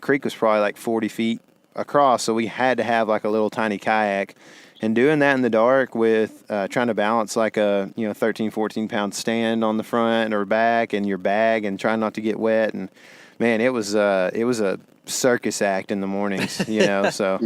Speaker 2: creek was probably like 40 feet across, so we had to have like a little tiny kayak. And doing that in the dark with trying to balance like a 13, 14 pound stand on the front or back and your bag and trying not to get wet, and man, it was a circus act in the mornings, So
Speaker 4: yeah.
Speaker 2: So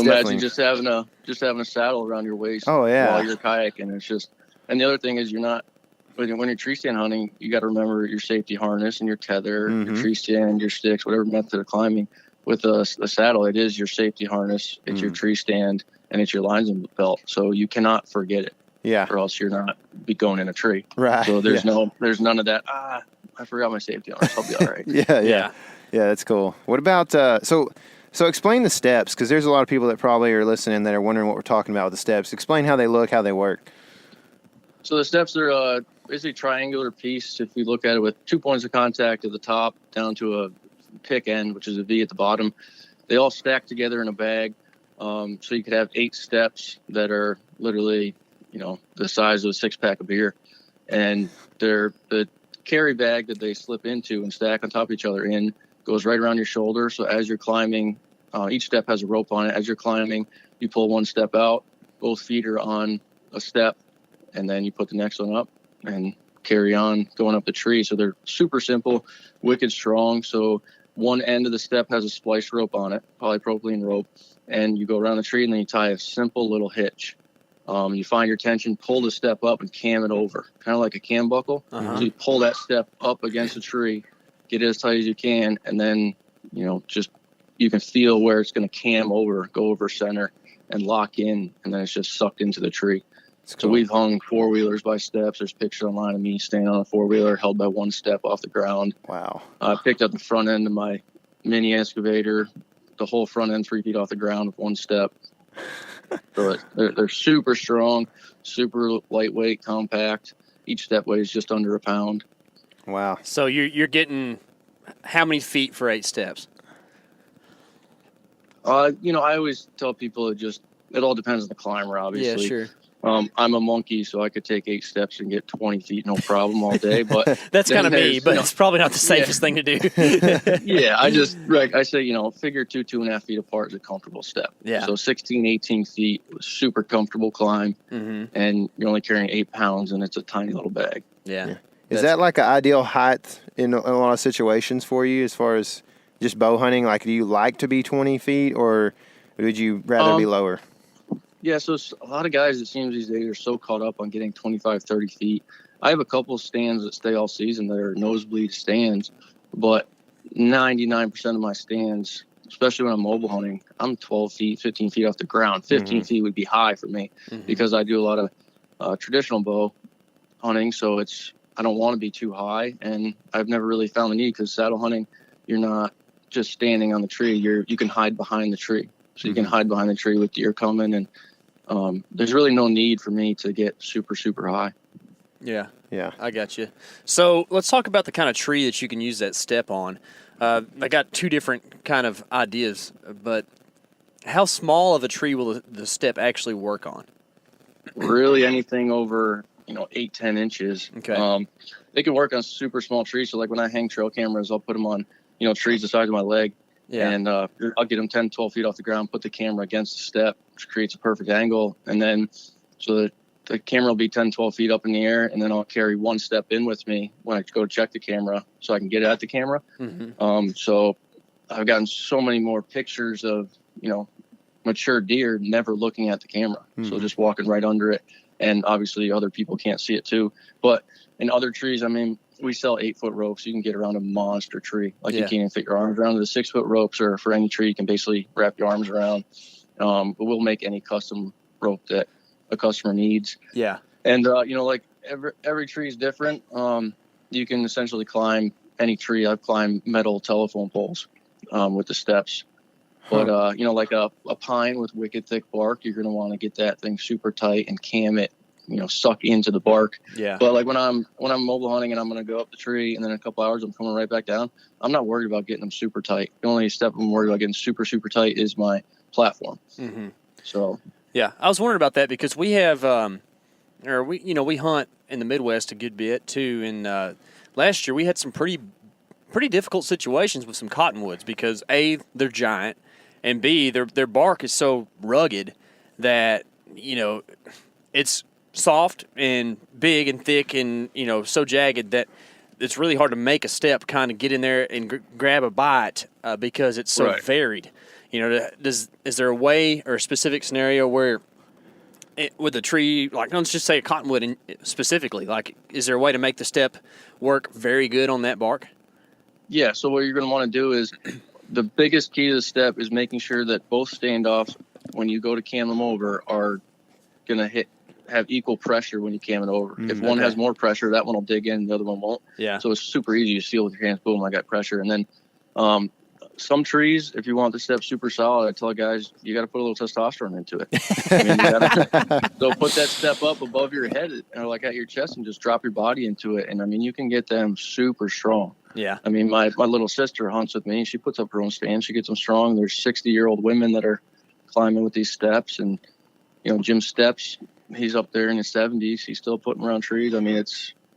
Speaker 4: imagine just having a saddle around your waist.
Speaker 2: Oh yeah.
Speaker 4: While you're kayaking, it's just. And the other thing is, when you're tree stand hunting, you got to remember your safety harness and your tether, your tree stand, your sticks, whatever method of climbing. With a saddle, it is your safety harness, it's your tree stand, and it's your lines and belt. So you cannot forget it. Yeah. Or else you're not be going in a tree.
Speaker 2: Right.
Speaker 4: So there's none of that. I forgot my safety harness. I'll be all right.
Speaker 2: Yeah, that's cool. What about so explain the steps, because there's a lot of people that probably are listening that are wondering what we're talking about with the steps. Explain how they look, how they work.
Speaker 4: So the steps are basically a triangular piece. If we look at it with 2 points of contact at the top down to a pick end, which is a V at the bottom, they all stack together in a bag. So you could have 8 steps that are literally, the size of a 6-pack of beer, and the carry bag that they slip into and stack on top of each other goes right around your shoulder. So as you're climbing, each step has a rope on it. As you're climbing, you pull one step out, both feet are on a step, and then you put the next one up and carry on going up the tree. So they're super simple, wicked strong. So one end of the step has a splice rope on it, polypropylene rope, and you go around the tree and then you tie a simple little hitch. You find your tension, pull the step up and cam it over, kind of like a cam buckle. So you pull that step up against the tree, get it as tight as you can, and then, you can feel where it's going to cam over, go over center and lock in, and then it's just sucked into the tree. Cool. So we've hung 4-wheelers by steps. There's pictures online of me standing on a 4-wheeler held by one step off the ground. Wow. I picked up the front end of my mini excavator, the whole front end 3 feet off the ground with one step. So they're super strong, super lightweight, compact. Each step weighs just under a pound.
Speaker 2: Wow.
Speaker 3: So you're getting how many feet for 8 steps?
Speaker 4: I always tell people it all depends on the climber, obviously.
Speaker 3: Yeah, sure.
Speaker 4: I'm a monkey, so I could take 8 steps and get 20 feet, no problem, all day. But
Speaker 3: that's kind of me, but it's probably not the safest thing to do.
Speaker 4: Yeah, I say, figure 2.5 feet apart is a comfortable step.
Speaker 3: Yeah.
Speaker 4: So 16, 18 feet was super comfortable climb, and you're only carrying 8 pounds, and it's a tiny little bag.
Speaker 3: Yeah.
Speaker 2: Is that like an ideal height in a lot of situations for you, as far as just bow hunting? Like, do you like to be 20 feet, or would you rather be lower?
Speaker 4: Yeah, so a lot of guys, it seems these days, are so caught up on getting 25, 30 feet. I have a couple of stands that stay all season that are nosebleed stands, but 99% of my stands, especially when I'm mobile hunting, I'm 12 feet, 15 feet off the ground. 15 feet would be high for me because I do a lot of traditional bow hunting, so I don't want to be too high, and I've never really found the need, because saddle hunting, you're not just standing on the tree. You can hide behind the tree. So you can hide behind the tree with deer coming, and there's really no need for me to get super, super high.
Speaker 3: Yeah.
Speaker 2: Yeah.
Speaker 3: I got you. So let's talk about the kind of tree that you can use that step on. I got two different kind of ideas, but how small of a tree will the step actually work on?
Speaker 4: Really anything over 8-10 inches.
Speaker 3: Okay.
Speaker 4: They can work on super small trees. So like when I hang trail cameras, I'll put them on trees the size of my leg.
Speaker 3: Yeah.
Speaker 4: And I'll get them 10-12 feet off the ground, put the camera against the step, which creates a perfect angle, and then so the camera will be 10-12 feet up in the air, and then I'll carry one step in with me when I go check the camera so I can get at the camera.
Speaker 3: Mm-hmm.
Speaker 4: So I've gotten so many more pictures of mature deer never looking at the camera. So just walking right under it. And obviously other people can't see it too. But in other trees, I mean, we sell 8-foot ropes. You can get around a monster tree. Like you can't even fit your arms around. The 6-foot ropes are for any tree you can basically wrap your arms around. But we'll make any custom rope that a customer needs.
Speaker 3: Yeah.
Speaker 4: And, like every tree is different. You can essentially climb any tree. I've climbed metal telephone poles with the steps. But, like a pine with wicked thick bark, you're going to want to get that thing super tight and cam it, suck into the bark.
Speaker 3: Yeah.
Speaker 4: But like when I'm mobile hunting and I'm going to go up the tree and then in a couple hours I'm coming right back down, I'm not worried about getting them super tight. The only step I'm worried about getting super, super tight is my platform.
Speaker 3: Mm-hmm.
Speaker 4: So.
Speaker 3: Yeah, I was wondering about that because we have, we hunt in the Midwest a good bit too. And last year we had some pretty difficult situations with some cottonwoods because A, they're giant, and B, their bark is so rugged that it's soft and big and thick and so jagged that it's really hard to make a step, kind of get in there and grab a bite because it's so varied. Is there a way or a specific scenario where with a tree, like let's just say a cottonwood specifically, like is there a way to make the step work very good on that bark?
Speaker 4: Yeah, so what you're going to want to do is the biggest key to the step is making sure that both standoffs, when you go to cam them over, are going to have equal pressure when you cam it over. If one has more pressure, that one will dig in, the other one won't.
Speaker 3: Yeah.
Speaker 4: So it's super easy to seal with your hands. Boom, I got pressure. And then some trees, if you want the step super solid, I tell guys, you got to put a little testosterone into it. So put that step up above your head or like at your chest and just drop your body into it. And I mean, you can get them super strong.
Speaker 3: Yeah.
Speaker 4: I mean, my little sister hunts with me. She puts up her own stand. She gets them strong. There's 60-year-old women that are climbing with these steps. And, Jim Steps, he's up there in his 70s. He's still putting around trees. I mean,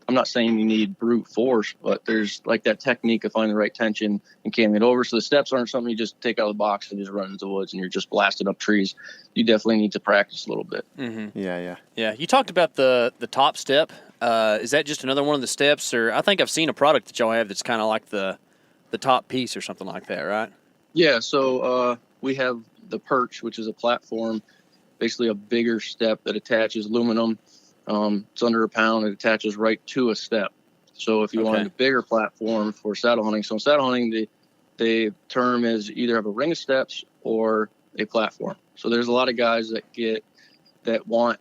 Speaker 4: I'm not saying you need brute force, but there's like that technique of finding the right tension and camming it over. So the steps aren't something you just take out of the box and just run into the woods and you're just blasting up trees. You definitely need to practice a little bit.
Speaker 3: Mm-hmm.
Speaker 2: Yeah.
Speaker 3: You talked about the top step. Is that just another one of the steps, or I think I've seen a product that y'all have that's kind of like the top piece or something like that, right?
Speaker 4: Yeah. So we have the perch, which is a platform, basically a bigger step that attaches aluminum. It's under a pound. It attaches right to a step. So if you wanted a bigger platform for saddle hunting, so in saddle hunting, the term is either have a ring of steps or a platform. So there's a lot of guys that want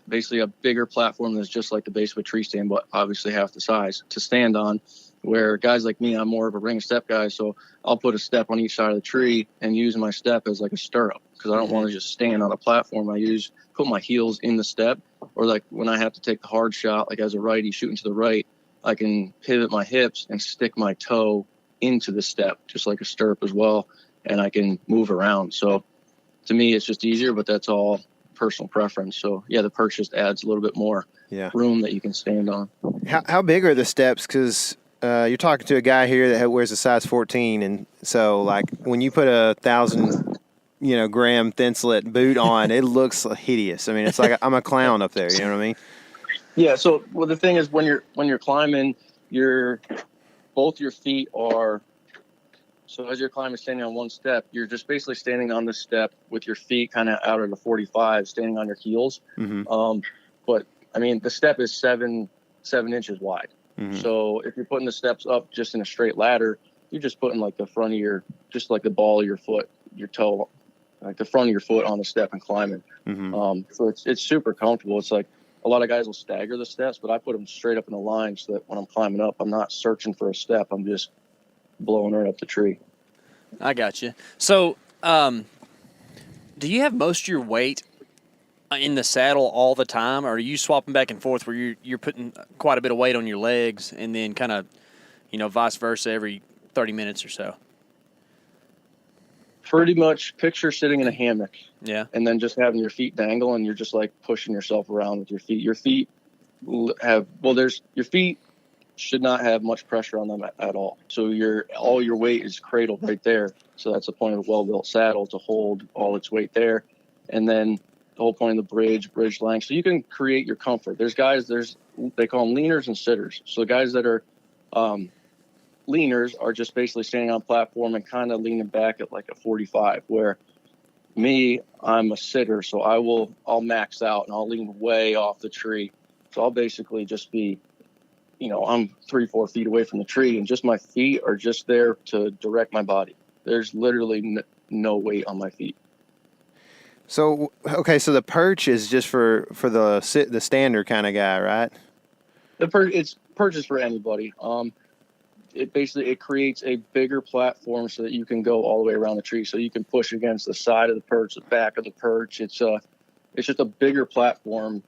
Speaker 4: basically a bigger platform that's just like the base of a tree stand, but obviously half the size to stand on. Where guys like me, I'm more of a ring step guy, so I'll put a step on each side of the tree and use my step as like a stirrup because I don't want to just stand on a platform. Put my heels in the step, or like when I have to take the hard shot, like as a righty shooting to the right, I can pivot my hips and stick my toe into the step, just like a stirrup as well, and I can move around. So to me, it's just easier, but that's all personal preference. So yeah, the perch just adds a little bit more room that you can stand on.
Speaker 2: How big are the steps? Because you're talking to a guy here that wears a size 14, and so like when you put 1,000 gram thin slit boot on, it looks hideous. I mean, it's like I'm a clown up there. You know what I mean?
Speaker 4: Yeah. So the thing is, when you're climbing, both your feet are. So as you're climbing, standing on one step, you're just basically standing on the step with your feet kind of out at a 45, standing on your heels.
Speaker 2: Mm-hmm.
Speaker 4: But I mean, the step is 7 inches wide.
Speaker 2: Mm-hmm.
Speaker 4: So if you're putting the steps up just in a straight ladder, you're just putting like the front of just like the ball of your foot, your toe, like the front of your foot on the step and climbing.
Speaker 2: Mm-hmm.
Speaker 4: So it's super comfortable. It's like a lot of guys will stagger the steps, but I put them straight up in a line so that when I'm climbing up, I'm not searching for a step. I'm just blowing right up the tree.
Speaker 3: I got you. So, do you have most of your weight in the saddle all the time, or are you swapping back and forth where you're putting quite a bit of weight on your legs and then kind of, vice versa every 30 minutes or so?
Speaker 4: Pretty much picture sitting in a hammock.
Speaker 3: Yeah.
Speaker 4: And then just having your feet dangle, and you're just like pushing yourself around with your feet. Your feet your feet should not have much pressure on them at all. So all your weight is cradled right there. So that's the point of a well-built saddle, to hold all its weight there. And then the whole point of the bridge length. So you can create your comfort. They call them leaners and sitters. So the guys that are leaners are just basically standing on platform and kind of leaning back at like a 45, where me, I'm a sitter. So I'll max out and I'll lean way off the tree. So I'll basically just be, I'm 3-4 feet away from the tree, and just my feet are just there to direct my body. There's literally no weight on my feet.
Speaker 2: So, okay, so the perch is just for the standard kind of guy, right?
Speaker 4: It's purchased for anybody. It creates a bigger platform so that you can go all the way around the tree. So you can push against the side of the perch, the back of the perch. It's just a bigger platform.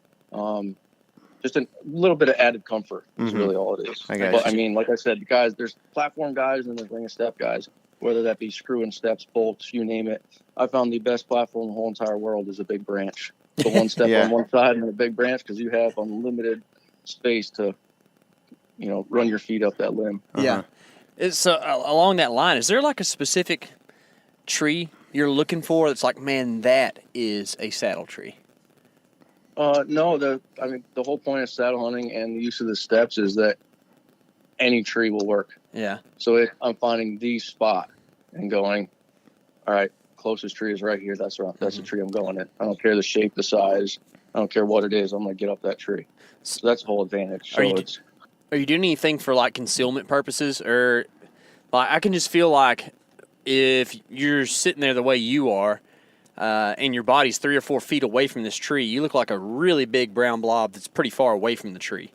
Speaker 4: Just a little bit of added comfort is really all it is. I mean, like I said, guys, there's platform guys and there's ring and step guys, whether that be screw and steps, bolts, you name it. I found the best platform in the whole entire world is a big branch. So one step on one side and a big branch, because you have unlimited space to, run your feet up that limb.
Speaker 3: Yeah. It's along that line, is there like a specific tree you're looking for that's like, man, that is a saddle tree?
Speaker 4: No, the whole point of saddle hunting and the use of the steps is that any tree will work.
Speaker 3: Yeah.
Speaker 4: So I'm finding the spot and going, all right, closest tree is right here. That's the tree I'm going in. I don't care the shape, the size. I don't care what it is. I'm going to get up that tree. So that's the whole advantage.
Speaker 3: Are you doing anything for like concealment purposes, or like I can just feel like if you're sitting there the way you are, and your body's 3 or 4 feet away from this tree, you look like a really big brown blob that's pretty far away from the tree.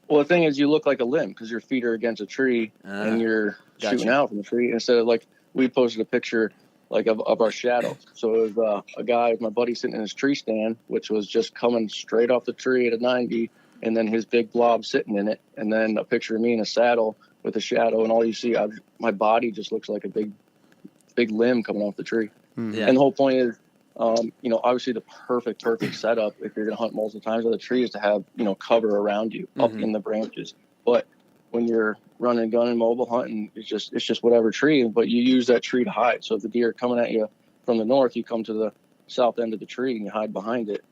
Speaker 4: Well, the thing is, you look like a limb because your feet are against a tree and you're shooting out from the tree. Instead of like, we posted a picture like of our shadow. So it was a guy, my buddy, sitting in his tree stand, which was just coming straight off the tree at a 90, and then his big blob sitting in it, and then a picture of me in a saddle with a shadow, and all you see, my body just looks like a big limb coming off the tree. Yeah. And the whole point is, obviously the perfect setup if you're going to hunt multiple times on the tree is to have, cover around you up in the branches. But when you're running gun and mobile hunting, it's just whatever tree, but you use that tree to hide. So if the deer are coming at you from the north, you come to the south end of the tree and you hide behind it.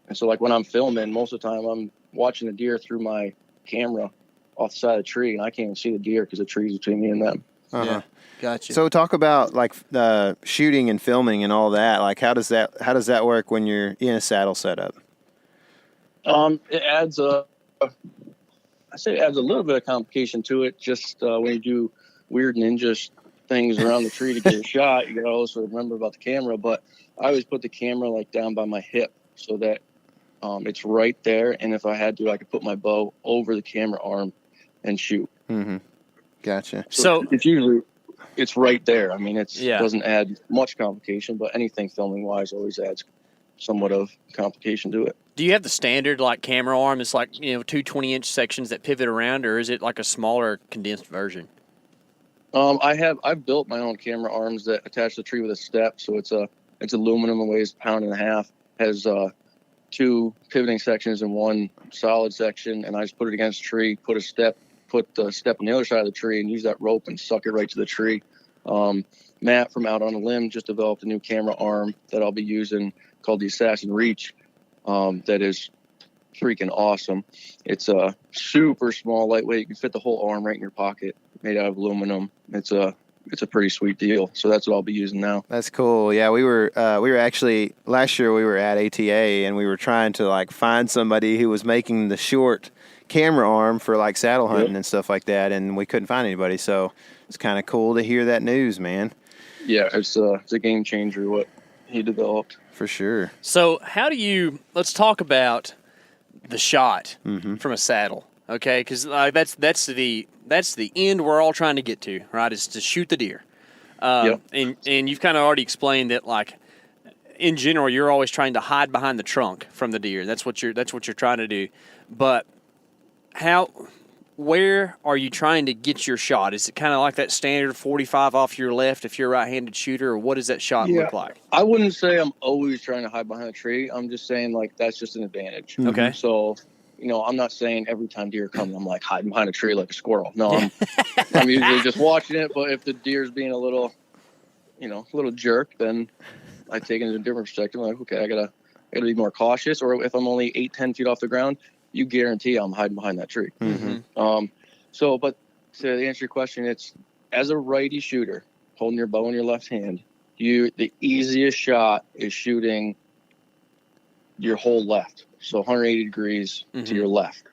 Speaker 4: And so like when I'm filming, most of the time I'm watching the deer through my camera off the side of the tree, and I can't even see the deer because the tree's between me and them.
Speaker 3: Yeah. Gotcha.
Speaker 2: So talk about like shooting and filming and all that. Like how does that work when you're in a saddle setup?
Speaker 4: It adds a little bit of complication to it. Just when you do weird ninja things around the tree to get a shot, you gotta also remember about the camera. But I always put the camera like down by my hip so that it's right there. And if I had to, I could put my bow over the camera arm and shoot.
Speaker 2: Mm-hmm. Gotcha.
Speaker 4: So it's right there. I mean, it doesn't add much complication, but anything filming wise always adds somewhat of complication to it.
Speaker 3: Do you have the standard like camera arm? It's like, 2 20-inch sections that pivot around, or is it like a smaller condensed version?
Speaker 4: I've built my own camera arms that attach the tree with a step. So it's aluminum and weighs 1.5 pounds, has 2 pivoting sections and 1 solid section. And I just put it against the tree, put the step on the other side of the tree and use that rope and suck it right to the tree. Matt from Out on a Limb just developed a new camera arm that I'll be using called the Assassin Reach. That is freaking awesome. It's a super small, lightweight. You can fit the whole arm right in your pocket, made out of aluminum. It's a pretty sweet deal. So that's what I'll be using now.
Speaker 2: That's cool. Yeah, we were actually last year we were at ATA and we were trying to like find somebody who was making the short camera arm for like saddle hunting and stuff like that, and we couldn't find anybody. So it's kind of cool to hear that news, man. Yeah,
Speaker 4: it's a game changer what he developed.
Speaker 2: For sure.
Speaker 3: So let's talk about the shot from a saddle, okay? Because that's the end we're all trying to get to, right? Is to shoot the deer. And you've kind of already explained that, like, in general, you're always trying to hide behind the trunk from the deer. That's what you're trying to do. But where are you trying to get your shot? Is it kind of like that standard 45 off your left if you're a right-handed shooter, or what does that shot look like?
Speaker 4: I wouldn't say I'm always trying to hide behind a tree. I'm just saying, like, that's just an advantage.
Speaker 3: Okay.
Speaker 4: So, I'm not saying every time deer come, I'm like hiding behind a tree like a squirrel. No, I'm usually just watching it. But if the deer's being a little jerk, then I take it in a different perspective. I'm like, okay, I gotta be more cautious. Or if I'm only 8-10 feet off the ground, you guarantee I'm hiding behind that tree.
Speaker 3: Mm-hmm.
Speaker 4: But to answer your question, it's as a righty shooter, holding your bow in your left hand, the easiest shot is shooting your whole left. So 180 degrees to your left.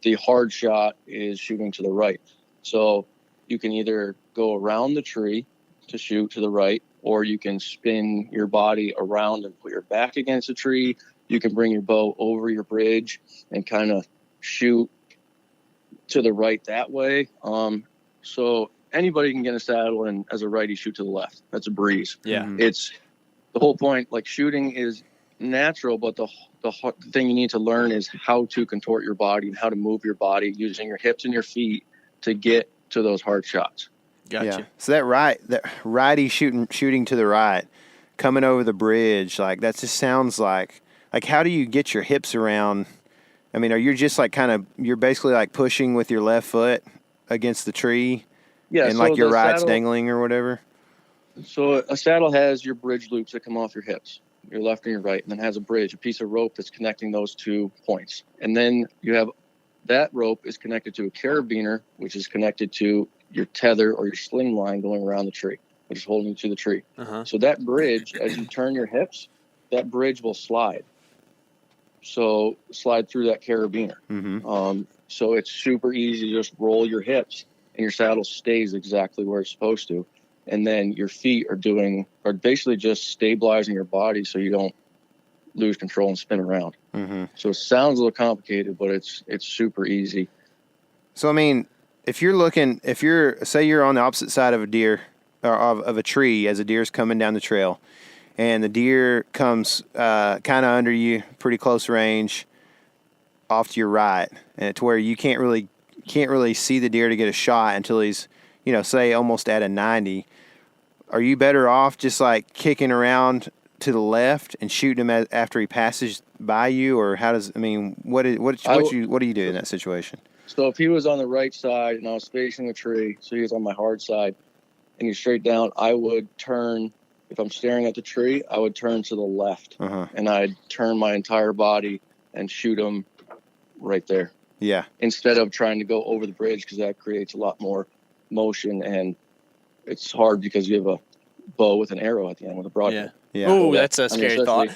Speaker 4: The hard shot is shooting to the right. So you can either go around the tree to shoot to the right, or you can spin your body around and put your back against the tree. You can bring your bow over your bridge and kind of shoot to the right that way. So anybody can get in a saddle and as a righty shoot to the left. That's a breeze.
Speaker 3: Yeah.
Speaker 4: It's the whole point. Like, shooting is natural, but the thing you need to learn is how to contort your body and how to move your body using your hips and your feet to get to those hard shots.
Speaker 3: Gotcha.
Speaker 2: Yeah. So that righty shooting to the right, coming over the bridge, like that just sounds like how do you get your hips around? I mean, are you just like you're basically like pushing with your left foot against the tree, and
Speaker 4: so
Speaker 2: like your
Speaker 4: the
Speaker 2: right's
Speaker 4: saddle,
Speaker 2: dangling or whatever?
Speaker 4: So a saddle has your bridge loops that come off your hips, your left and your right, and then has a bridge, a piece of rope that's connecting those 2 points. And then you have that rope is connected to a carabiner, which is connected to your tether or your sling line going around the tree, which is holding you to the tree. So that bridge, as you turn your hips, that bridge will slide. So slide through that carabiner. So it's super easy to just roll your hips and your saddle stays exactly where it's supposed to. And then your feet are basically just stabilizing your body so you don't lose control and spin around. So it sounds a little complicated, but it's super easy.
Speaker 2: So, I mean, say you're on the opposite side of a deer or of a tree as a deer's coming down the trail, and the deer comes kind of under you, pretty close range, off to your right, and to where you can't really see the deer to get a shot until he's, say almost at a 90. Are you better off just like kicking around to the left and shooting him after he passes by you, or what do you do in that situation?
Speaker 4: So if he was on the right side and I was facing the tree, so he was on my hard side, and he's straight down, I would turn. If I'm staring at the tree, I would turn to the left, and I'd turn my entire body and shoot him right there.
Speaker 2: Yeah.
Speaker 4: Instead of trying to go over the bridge, because that creates a lot more motion, and it's hard because you have a bow with an arrow at the end with a broadhead.
Speaker 3: Yeah. Oh, that's a scary thought.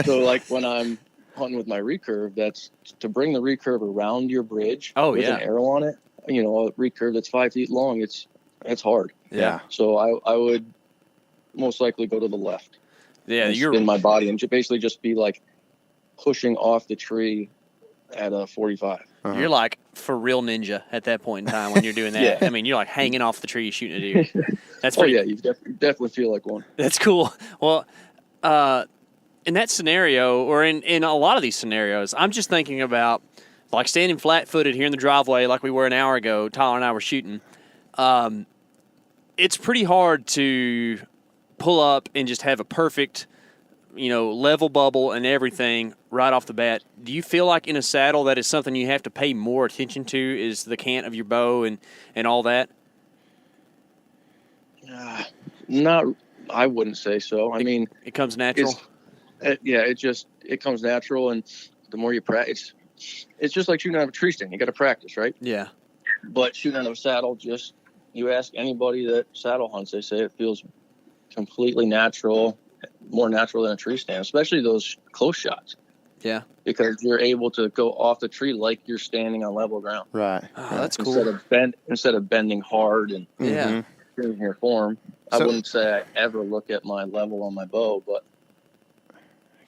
Speaker 4: So like when I'm hunting with my recurve, that's to bring the recurve around your bridge with an arrow on it. A recurve that's 5 feet long. It's hard.
Speaker 2: Yeah.
Speaker 4: So I would most likely go to the left.
Speaker 3: Yeah,
Speaker 4: you're spin my body and basically just be like pushing off the tree at a 45.
Speaker 3: You're like for real ninja at that point in time when you're doing that. I mean, you're like hanging off the tree shooting a deer. That's pretty.
Speaker 4: You definitely feel like one.
Speaker 3: That's cool. Well, in that scenario, or in a lot of these scenarios, I'm just thinking about like standing flat-footed here in the driveway like we were an hour ago. Tyler and I were shooting. It's pretty hard to pull up and just have a perfect, level bubble and everything right off the bat. Do you feel like in a saddle that is something you have to pay more attention to, is the cant of your bow and all that?
Speaker 4: I wouldn't say so. I mean,
Speaker 3: it comes natural.
Speaker 4: It comes natural, and the more you practice, it's just like shooting out of a tree stand. You got to practice, right?
Speaker 3: Yeah.
Speaker 4: But shooting out of a saddle, you ask anybody that saddle hunts, they say it feels completely natural, more natural than a tree stand, especially those close shots.
Speaker 3: Yeah. Because
Speaker 4: you're able to go off the tree like you're standing on level ground.
Speaker 2: Right.
Speaker 3: Oh, that's cool.
Speaker 4: Instead of bending hard and
Speaker 3: in
Speaker 4: your form. I wouldn't say I ever look at my level on my bow, but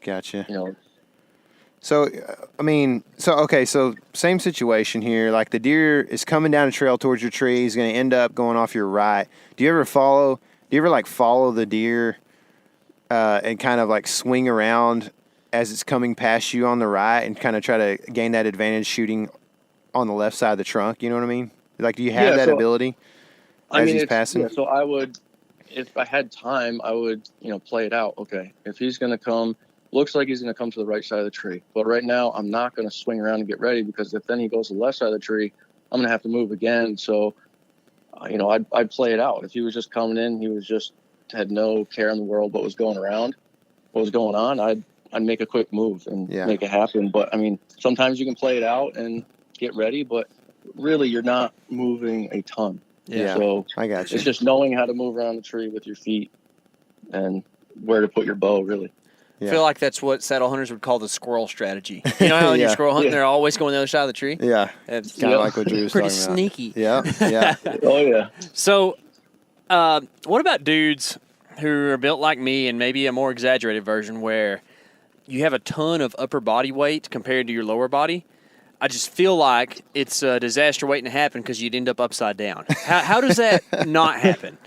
Speaker 2: gotcha. So, so same situation here. Like the deer is coming down a trail towards your tree. He's going to end up going off your right. Do you ever follow the deer and kind of like swing around as it's coming past you on the right and kind of try to gain that advantage shooting on the left side of the trunk? You know what I mean? Like, do you have that ability as he's passing?
Speaker 4: Yeah, so I would, if I had time, I would, play it out. Okay, if he's going to come, looks like he's going to come to the right side of the tree. But right now, I'm not going to swing around and get ready, because if then he goes to the left side of the tree, I'm going to have to move again. So, I'd play it out. If he was just coming in, he was just had no care in the world what was going on, I'd make a quick move and make it happen. But, I mean, sometimes you can play it out and get ready, but really you're not moving a ton.
Speaker 2: Yeah,
Speaker 4: so
Speaker 2: I got you.
Speaker 4: It's just knowing how to move around the tree with your feet and where to put your bow, really.
Speaker 3: I feel like that's what saddle hunters would call the squirrel strategy. You know how when you're squirrel hunting, they're always going the other side of the tree?
Speaker 2: Yeah.
Speaker 3: It's
Speaker 2: kind of like what Drew was talking about.
Speaker 3: Pretty sneaky.
Speaker 2: Yeah, yeah.
Speaker 4: Oh, yeah.
Speaker 3: So, what about dudes who are built like me and maybe a more exaggerated version where you have a ton of upper body weight compared to your lower body? I just feel like it's a disaster waiting to happen because you'd end up upside down. How does that not happen?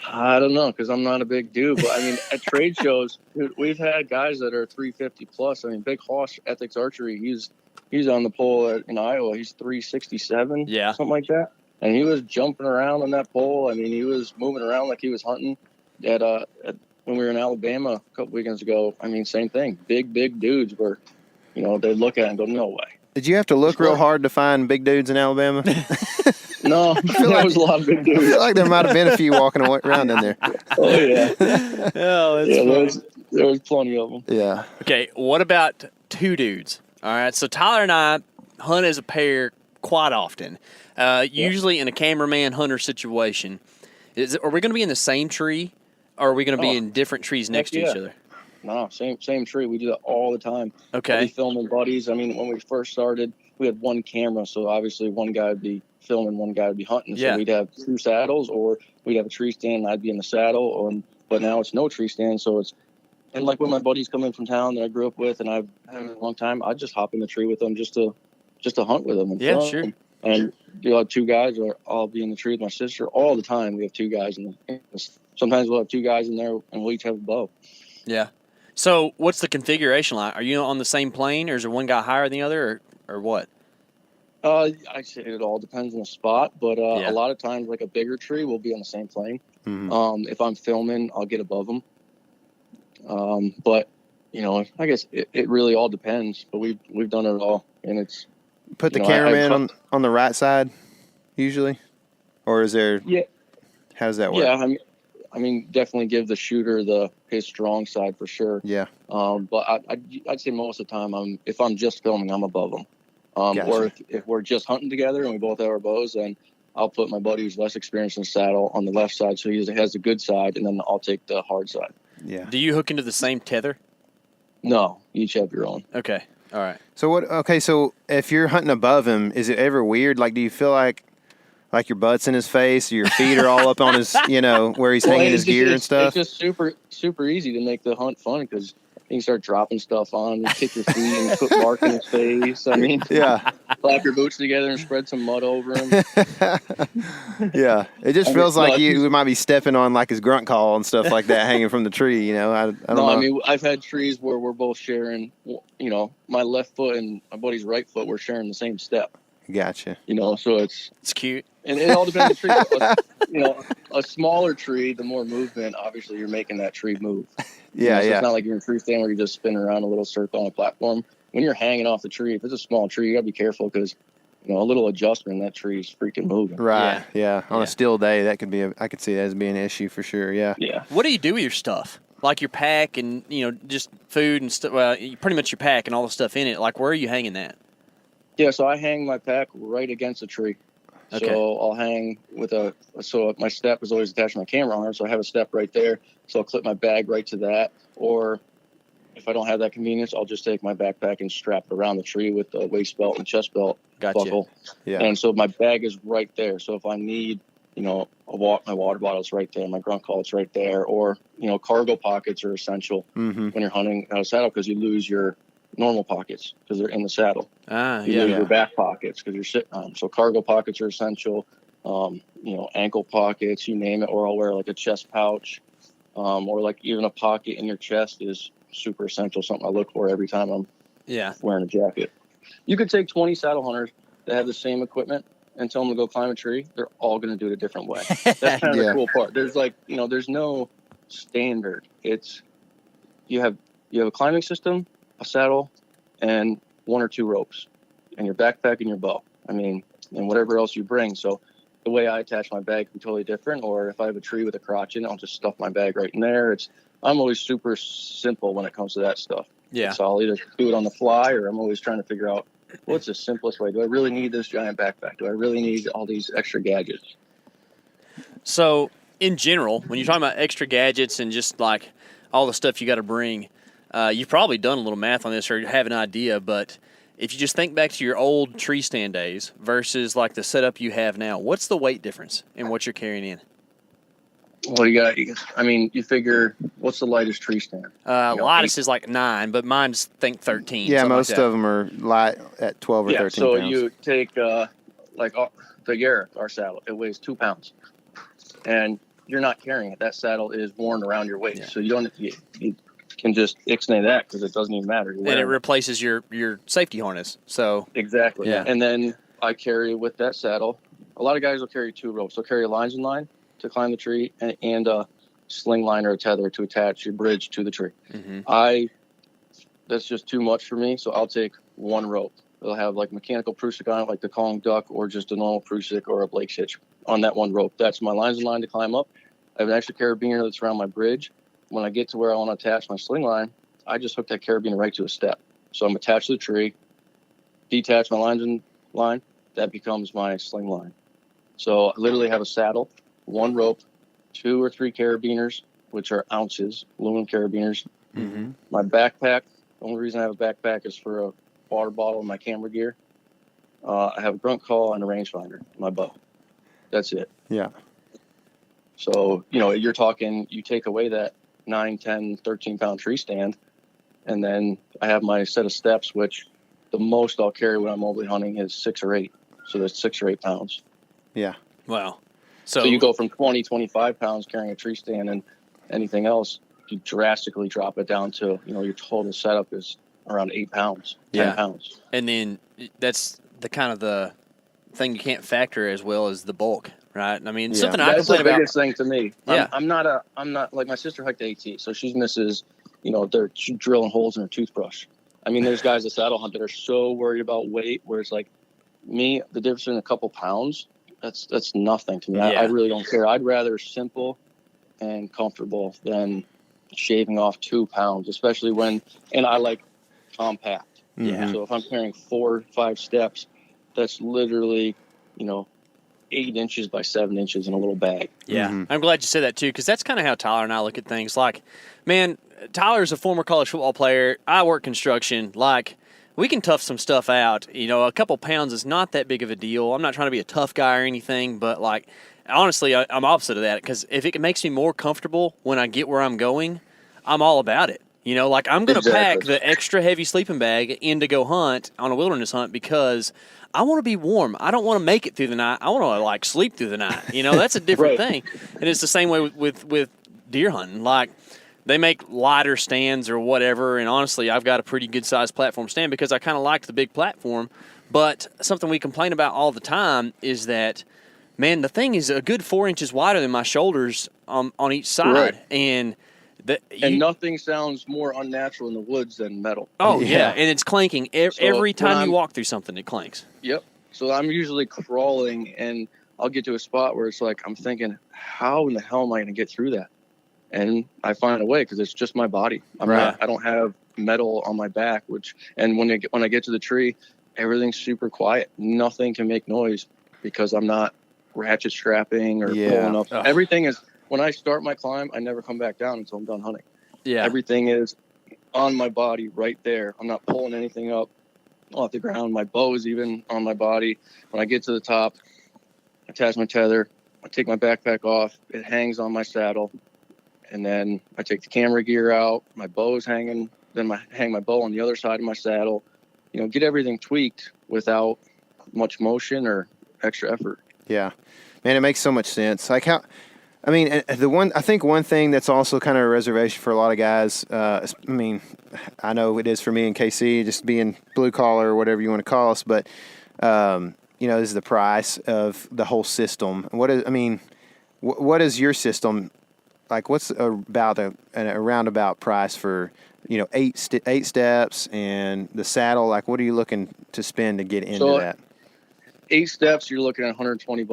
Speaker 4: I don't know, because I'm not a big dude. But, I mean, at trade shows, dude, we've had guys that are 350 plus. I mean, Big Hoss Ethics Archery, he's on the pole in Iowa. He's 367, something like that. And he was jumping around on that pole. I mean, he was moving around like he was hunting. When we were in Alabama a couple weekends ago, I mean, same thing. Big dudes were, they look at it and go, no way.
Speaker 2: Did you have to look real hard to find big dudes in Alabama?
Speaker 4: No, there was a lot of big dudes.
Speaker 2: I feel like there might have been a few walking around in there.
Speaker 4: Oh, yeah. There was plenty of them.
Speaker 2: Yeah.
Speaker 3: Okay, what about two dudes? All right, so Tyler and I hunt as a pair quite often, usually in a cameraman-hunter situation. Are we going to be in the same tree, or are we going to be in different trees next to each other?
Speaker 4: No, same tree. We do that all the time.
Speaker 3: Okay.
Speaker 4: We filming buddies. I mean, when we first started, we had one camera, so obviously one guy would be filming, one guy would be hunting. So we'd have two saddles, or we'd have a tree stand, and I'd be in the saddle. But now it's no tree stand, so it's – and like when my buddies come in from town that I grew up with and I've had a long time, I'd just hop in the tree with them just to hunt with them. And
Speaker 3: sure.
Speaker 4: And you'll have two guys, or I'll be in the tree with my sister all the time. We have two guys sometimes we'll have two guys in there, and we'll each have a bow.
Speaker 3: Yeah. So what's the configuration like? Are you on the same plane, or is there one guy higher than the other, or what?
Speaker 4: I say it all depends on the spot, but a lot of times, like a bigger tree, we'll be on the same plane.
Speaker 2: Mm-hmm.
Speaker 4: If I'm filming, I'll get above them. But I guess it really all depends. But we've done it all, and it's
Speaker 2: put the cameraman on the right side usually, or is there? Yeah. How does that work?
Speaker 4: Yeah, I mean, definitely give the shooter his strong side for sure.
Speaker 2: Yeah.
Speaker 4: But I'd say most of the time, if I'm just filming, I'm above him.
Speaker 2: Gotcha.
Speaker 4: Or if we're just hunting together and we both have our bows, then I'll put my buddy who's less experienced in the saddle on the left side, so he has the good side, and then I'll take the hard side.
Speaker 2: Yeah.
Speaker 3: Do you hook into the same tether?
Speaker 4: No, you each have your own.
Speaker 3: Okay. All right.
Speaker 2: So so if you're hunting above him, is it ever weird? Like, do you feel like your butt's in his face, or your feet are all up on his, where he's hanging his gear and stuff?
Speaker 4: It's just super, super easy to make the hunt fun, because you can start dropping stuff on, you kick your feet and put mark in his face. I mean, clap your boots together and spread some mud over him.
Speaker 2: Yeah, it just feels like you might be stepping on like his grunt call and stuff like that hanging from the tree. I don't know.
Speaker 4: I mean, I've had trees where we're both sharing. My left foot and my buddy's right foot, we're sharing the same step.
Speaker 2: Gotcha.
Speaker 4: So it's
Speaker 3: cute.
Speaker 4: And it all depends on the tree. A smaller tree, the more movement, obviously you're making that tree move.
Speaker 2: Yeah,
Speaker 4: so it's not like you're in tree stand where you just spin around a little circle on a platform. When you're hanging off the tree, if it's a small tree, you got to be careful, because, a little adjustment, that tree's freaking moving.
Speaker 2: Right, yeah. On a still day, that could be I could see that as being an issue for sure, yeah.
Speaker 4: Yeah.
Speaker 3: What do you do with your stuff? Like your pack and, just food and stuff, pretty much your pack and all the stuff in it. Like, where are you hanging that?
Speaker 4: Yeah, so I hang my pack right against a tree. Okay. So I'll hang so my step is always attached to my camera arm, so I have a step right there. So I'll clip my bag right to that. Or if I don't have that convenience, I'll just take my backpack and strap it around the tree with the waist belt and chest belt buckle.
Speaker 2: Yeah.
Speaker 4: And so my bag is right there. So if I need, my water bottle's right there, my grunt call, it's right there. Or, cargo pockets are essential when you're hunting out of saddle, because you lose your normal pockets because they're in the saddle. You lose your back pockets because you're sitting on them. So cargo pockets are essential. Ankle pockets, you name it. Or I'll wear like a chest pouch. or like even a pocket in your chest is super essential. Something I look for every time I'm wearing a jacket. You could take 20 saddle hunters that have the same equipment and tell them to go climb a tree. They're all going to do it a different way. That's kind of the cool part. There's like, there's no standard. It's you have a climbing system, a saddle, and 1 or 2 ropes, and your backpack and your bow. I mean, and whatever else you bring. So the way I attach my bag can be totally different. Or if I have a tree with a crotch in it, I'll just stuff my bag right in there. I'm always super simple when it comes to that stuff.
Speaker 3: Yeah.
Speaker 4: So I'll either do it on the fly, or I'm always trying to figure out what's the simplest way. Do I really need this giant backpack? Do I really need all these extra gadgets?
Speaker 3: So in general, when you're talking about extra gadgets and just like all the stuff you got to bring, you've probably done a little math on this or you have an idea, but if you just think back to your old tree stand days versus like the setup you have now, what's the weight difference in what you're carrying in?
Speaker 4: Well, you figure, what's the lightest tree stand?
Speaker 3: Lightest is like 9, but mine's think 13.
Speaker 2: Yeah, most of them are light at 12 or 13
Speaker 4: so
Speaker 2: pounds.
Speaker 4: You take the Garrick, our saddle, it weighs 2 pounds. And you're not carrying it. That saddle is worn around your waist. So you can just ixnay that because it doesn't even matter.
Speaker 3: And it replaces your safety harness. So
Speaker 4: exactly. Yeah. And then I carry with that saddle. A lot of guys will carry 2 ropes. They'll carry a lines in line to climb the tree and a sling line or a tether to attach your bridge to the tree. Mm-hmm. That's just too much for me. So I'll take 1 rope. They'll have like mechanical prusik on it, like the Kong duck, or just a normal prusik or a Blake's hitch on that 1 rope. That's my lines in line to climb up. I have an extra carabiner that's around my bridge. When I get to where I want to attach my sling line, I just hook that carabiner right to a step. So I'm attached to the tree, detach my lines in line, that becomes my sling line. So I literally have a saddle, 1 rope, 2 or 3 carabiners, which are ounces, aluminum carabiners. Mm-hmm. My backpack, the only reason I have a backpack is for a water bottle and my camera gear. I have a grunt call and a rangefinder, my bow. That's it.
Speaker 2: Yeah.
Speaker 4: So, you're talking, you take away that 9, 10, 13-pound tree stand, and then I have my set of steps, which the most I'll carry when I'm mobile hunting is 6 or 8. So that's 6 or 8 pounds.
Speaker 2: Yeah.
Speaker 3: Wow.
Speaker 4: So you go from 20, 25 pounds carrying a tree stand, and anything else, you drastically drop it down to, your total setup is around 8 pounds, 10 pounds. And
Speaker 3: then that's the kind of the thing you can't factor as well as the bulk, right? I mean, something I complain about.
Speaker 4: That's the biggest thing to me. Yeah. I'm not like my sister hiked AT, so she misses, they're drilling holes in her toothbrush. I mean, there's guys that saddle hunt that are so worried about weight, where it's like me, the difference in a couple pounds, that's nothing to me. I really don't care. I'd rather simple and comfortable than shaving off 2 pounds, especially and I like compact. Yeah. So if I'm carrying 4 or 5 steps, that's literally, 8 inches by 7 inches in a little bag.
Speaker 3: Yeah. Mm-hmm. I'm glad you said that too, because that's kind of how Tyler and I look at things. Like, man, Tyler's a former college football player. I work construction. Like, we can tough some stuff out. A couple pounds is not that big of a deal. I'm not trying to be a tough guy or anything, but like, honestly, I'm opposite of that, because if it makes me more comfortable when I get where I'm going, I'm all about it. Like, I'm going to pack the extra heavy sleeping bag in to go hunt on a wilderness hunt because I want to be warm. I don't want to make it through the night. I want to, like, sleep through the night. That's a different thing. And it's the same way with deer hunting. Like, they make lighter stands or whatever, and honestly, I've got a pretty good-sized platform stand because I kind of like the big platform. But something we complain about all the time is that, man, the thing is a good 4 inches wider than my shoulders on each side.
Speaker 4: Right.
Speaker 3: And
Speaker 4: nothing sounds more unnatural in the woods than metal.
Speaker 3: Oh, yeah. And it's clanking. Every time you walk through something, it clanks.
Speaker 4: Yep. So I'm usually crawling, and I'll get to a spot where it's like I'm thinking, how in the hell am I going to get through that? And I find a way because it's just my body. I don't have metal on my back, and when I get to the tree, everything's super quiet. Nothing can make noise because I'm not ratchet strapping or pulling up. Oh. Everything is, when I start my climb, I never come back down until I'm done hunting. Yeah. Everything is on my body right there. I'm not pulling anything up off the ground. My bow is even on my body. When I get to the top, I attach my tether. I take my backpack off. It hangs on my saddle. And then I take the camera gear out. My bow is hanging. Then I hang my bow on the other side of my saddle. Get everything tweaked without much motion or extra effort.
Speaker 2: Yeah. Man, it makes so much sense. Like, I mean, I think one thing that's also kind of a reservation for a lot of guys. I mean, I know it is for me and KC, just being blue collar or whatever you want to call us, but is the price of the whole system. What is your system like? What's about a roundabout price for 8 steps and the saddle? Like, what are you looking to spend to get into that?
Speaker 4: 8 steps, you're looking at $120,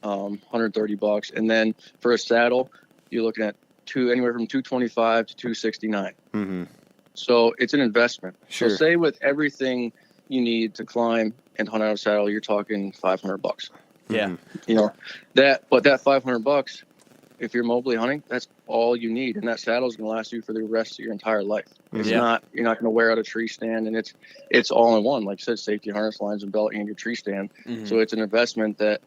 Speaker 4: $130, and then for a saddle, you're looking at anywhere from $225 to $269.
Speaker 2: Mm-hmm.
Speaker 4: So it's an investment.
Speaker 2: Sure.
Speaker 4: So say with everything you need to climb and hunt out a saddle, you're talking $500.
Speaker 3: Yeah.
Speaker 4: But that $500, if you're mobily hunting, that's all you need, and that saddle is going to last you for the rest of your entire life. It's not, you're not going to wear out a tree stand, and it's all in one. Like I said, safety harness, lines and belt, and your tree stand.
Speaker 3: Mm-hmm.
Speaker 4: So it's an investment that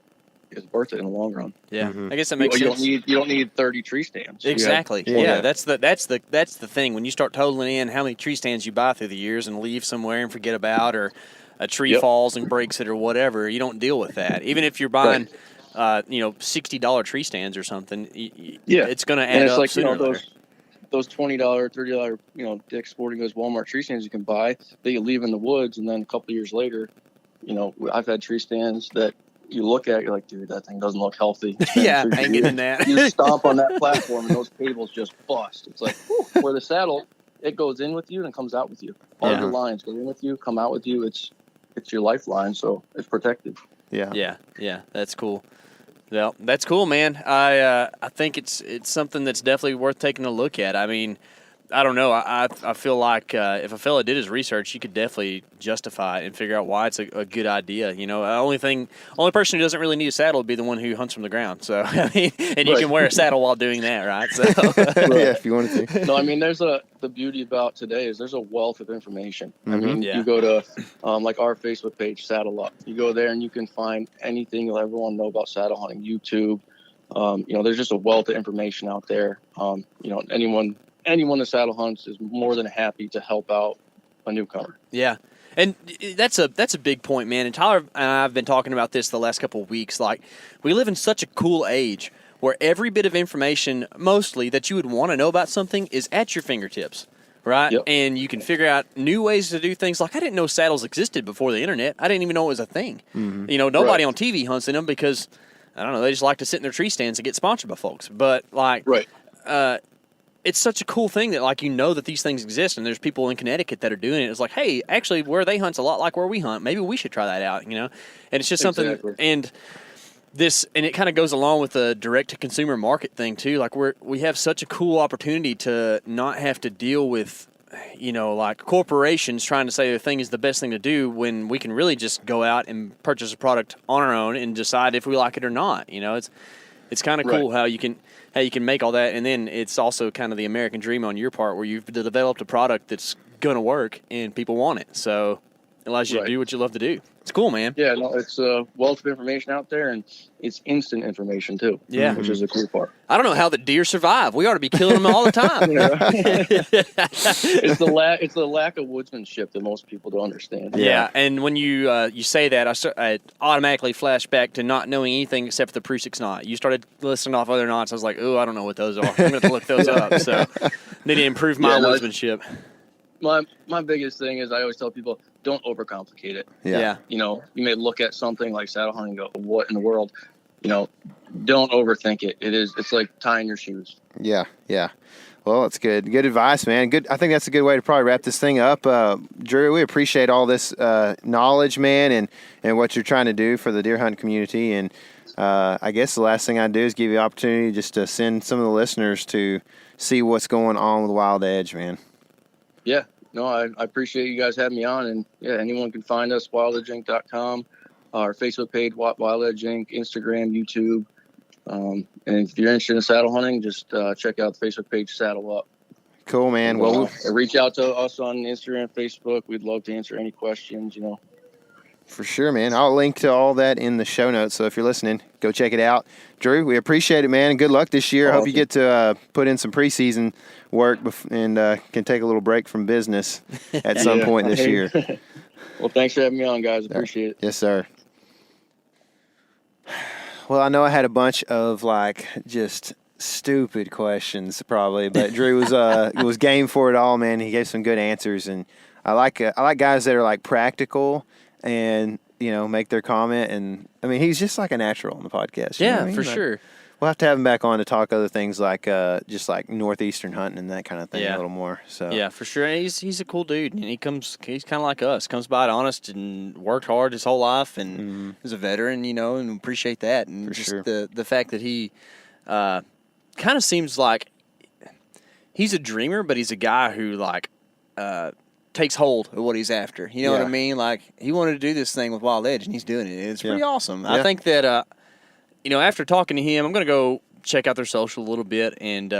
Speaker 4: is worth it in the long run.
Speaker 3: Yeah,
Speaker 2: Mm-hmm.
Speaker 3: I guess that makes sense.
Speaker 4: You don't need 30 tree stands.
Speaker 3: Exactly. That's the thing. When you start totaling in how many tree stands you buy through the years and leave somewhere and forget about, or a tree falls and breaks it or whatever, you don't deal with that. Even if you're buying, $60 tree stands or something, it's going to add up sooner or later.
Speaker 4: Those $20, $30, Dick's Sporting Goods, Walmart tree stands you can buy that you leave in the woods, and then a couple of years later, I've had tree stands that you look at, you're like, dude, that thing doesn't look healthy.
Speaker 3: Hanging in that.
Speaker 4: You stomp on that platform, and those cables just bust. It's like, where the saddle, it goes in with you and comes out with you. All your lines go in with you, come out with you. It's your lifeline, so it's protected.
Speaker 3: Yeah, that's cool. Well, that's cool, man. I think it's something that's definitely worth taking a look at. I mean, I don't know. I feel like if a fella did his research, he could definitely justify it and figure out why it's a good idea. Only person who doesn't really need a saddle would be the one who hunts from the ground. So I mean, and you can wear a saddle while doing that, right? So
Speaker 2: yeah, if you wanted to.
Speaker 4: No, I mean, the beauty about today is there's a wealth of information.
Speaker 2: Mm-hmm.
Speaker 4: I mean, you go to like our Facebook page, Saddle Up. You go there and you can find anything you'll ever want to know about saddle hunting. YouTube. There's just a wealth of information out there. Anyone that saddle hunts is more than happy to help out a newcomer. Yeah.
Speaker 3: And that's a big point, man. And Tyler and I have been talking about this the last couple of weeks. Like, we live in such a cool age where every bit of information, mostly, that you would want to know about something is at your fingertips, right?
Speaker 4: Yep.
Speaker 3: And you can figure out new ways to do things. Like, I didn't know saddles existed before the internet. I didn't even know it was a thing.
Speaker 2: Mm-hmm.
Speaker 3: Nobody on TV hunts in them because, I don't know, they just like to sit in their tree stands and get sponsored by folks. But, it's such a cool thing that, that these things exist, and there's people in Connecticut that are doing it. It's like, hey, actually, where they hunt's a lot like where we hunt. Maybe we should try that out, And it's just something, and it kind of goes along with the direct-to-consumer market thing, too. Like, we have such a cool opportunity to not have to deal with, corporations trying to say the thing is the best thing to do when we can really just go out and purchase a product on our own and decide if we like it or not. It's kind of cool how you can make all that, and then it's also kind of the American dream on your part where you've developed a product that's going to work and people want it. So it allows you to do what you love to do. It's cool, man.
Speaker 4: Yeah, no, it's a wealth of information out there, and it's instant information too.
Speaker 3: Yeah.
Speaker 4: Which is the cool part.
Speaker 3: I don't know how the deer survive. We ought to be killing them all the time.
Speaker 4: It's the lack of woodsmanship that most people don't understand.
Speaker 3: Yeah, and when you say that, I automatically flash back to not knowing anything except for the Prusik knot. You started listing off other knots. I was like, oh, I don't know what those are. I'm going to have to look those up. So need to improve my woodsmanship.
Speaker 4: My biggest thing is I always tell people, don't overcomplicate it.
Speaker 3: Yeah.
Speaker 4: You may look at something like saddle hunting and go, what in the world? Don't overthink it. It's like tying your shoes.
Speaker 2: Yeah. Well, that's good. Good advice, man. Good. I think that's a good way to probably wrap this thing up. Drew, we appreciate all this knowledge, man, and what you're trying to do for the deer hunting community. And I guess the last thing I'd do is give you the opportunity just to send some of the listeners to see what's going on with Wild Edge, man.
Speaker 4: Yeah. No, I appreciate you guys having me on. And, anyone can find us, wildedgeinc.com, our Facebook page, Wild Edge Inc., Instagram, YouTube. And if you're interested in saddle hunting, just check out the Facebook page, Saddle Up.
Speaker 2: Cool, man. Well,
Speaker 4: reach out to us on Instagram, Facebook. We'd love to answer any questions,
Speaker 2: For sure, man. I'll link to all that in the show notes. So if you're listening, go check it out. Drew, we appreciate it, man. Good luck this year. I hope you get to put in some preseason work and can take a little break from business at some point this year.
Speaker 4: Well, thanks for having me on, guys. Appreciate it.
Speaker 2: Yes, sir. Well, I know I had a bunch of like just stupid questions probably, but Drew was game for it all, man. He gave some good answers, and I like guys that are like practical and make their comment. And I mean, he's just like a natural on the podcast. You know what I mean?
Speaker 3: For
Speaker 2: Like,
Speaker 3: sure.
Speaker 2: we'll have to have him back on to talk other things like just like northeastern hunting and that kind of thing a little more. So
Speaker 3: Yeah, for sure. And he's a cool dude, and he's kind of like us. Comes by it honest and worked hard his whole life, and is a veteran, and appreciate that. And
Speaker 2: For
Speaker 3: just
Speaker 2: sure.
Speaker 3: the fact that he kind of seems like he's a dreamer, but he's a guy who like takes hold of what he's after. You know what I
Speaker 2: Yeah.
Speaker 3: mean? Like he wanted to do this thing with Wild Edge, and he's doing it. It's pretty awesome.
Speaker 2: Yeah.
Speaker 3: I think that after talking to him, I'm going to go check out their social a little bit and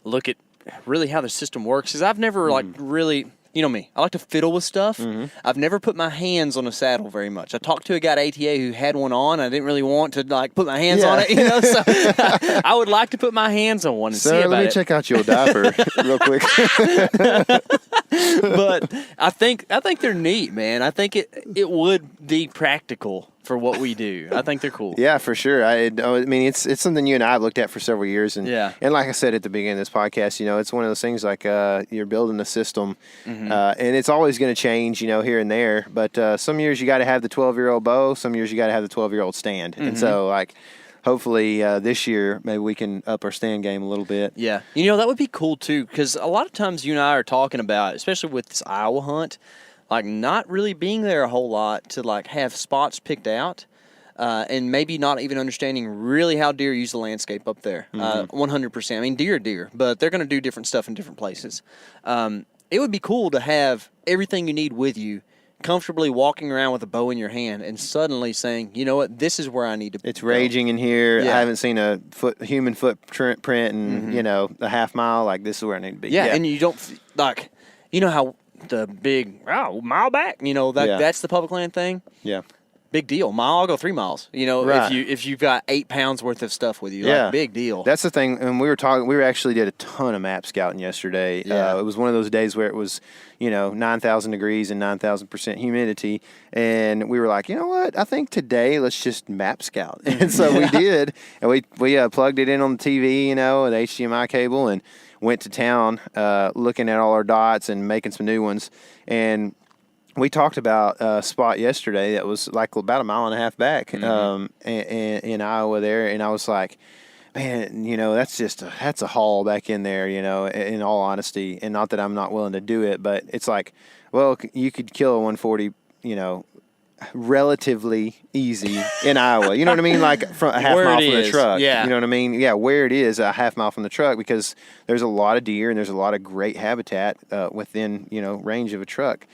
Speaker 3: look at really how the system works. Because I've never like really, me, I like to fiddle with stuff. I've never put my hands on a saddle very much. I talked to a guy at ATA who had one on. I didn't really want to like put my hands on it, So I would like to put my hands on one and see
Speaker 2: Sir,
Speaker 3: about
Speaker 2: let me
Speaker 3: it.
Speaker 2: check out your diaper real quick.
Speaker 3: But I think they're neat, man. I think it would be practical for what we do. I think they're cool.
Speaker 2: Yeah, for sure. I mean, it's something you and I have looked at for several years, and and like I said at the beginning of this podcast, it's one of those things like you're building a system, and it's always going to change, here and there. But some years you got to have the 12-year-old bow, some years you got to have the 12-year-old stand, and so like hopefully this year maybe we can up our stand game a little bit.
Speaker 3: Yeah, that would be cool too, because a lot of times you and I are talking about, especially with this Iowa hunt, like not really being there a whole lot to like have spots picked out, and maybe not even understanding really how deer use the landscape up there. 100%. I mean, deer are deer, but they're going to do different stuff in different places. It would be cool to have everything you need with you, comfortably walking around with a bow in your hand, and suddenly saying, you know what, this is where I need to.
Speaker 2: It's raging in here.
Speaker 3: Yeah.
Speaker 2: I haven't seen a human footprint in a half mile. Like this is where I need to be.
Speaker 3: Yeah, and you don't like, how the big mile back, that's the public land thing.
Speaker 2: Yeah.
Speaker 3: Big deal. Mile, I'll go 3 miles.
Speaker 2: Right.
Speaker 3: if you've got 8 pounds worth of stuff with you,
Speaker 2: Yeah.
Speaker 3: like big deal.
Speaker 2: That's the thing. And we actually did a ton of map scouting yesterday.
Speaker 3: Yeah.
Speaker 2: It was one of those days where it was, 9,000 degrees and 9,000% humidity. And we were like, you know what? I think today let's just map scout. And so we did. And we plugged it in on the TV, an HDMI cable, and went to town looking at all our dots and making some new ones. And we talked about a spot yesterday that was like about a mile and a half back in Iowa there, and I was like, man, that's a haul back in there, in all honesty, and not that I'm not willing to do it, but it's like, well, you could kill a 140, relatively easy in Iowa. You know what I mean? Like from a half
Speaker 3: Where
Speaker 2: mile
Speaker 3: it
Speaker 2: from the
Speaker 3: is.
Speaker 2: truck.
Speaker 3: Yeah.
Speaker 2: You know what I mean? Yeah, where it is a half mile from the truck, because there's a lot of deer and there's a lot of great habitat within, range of a truck.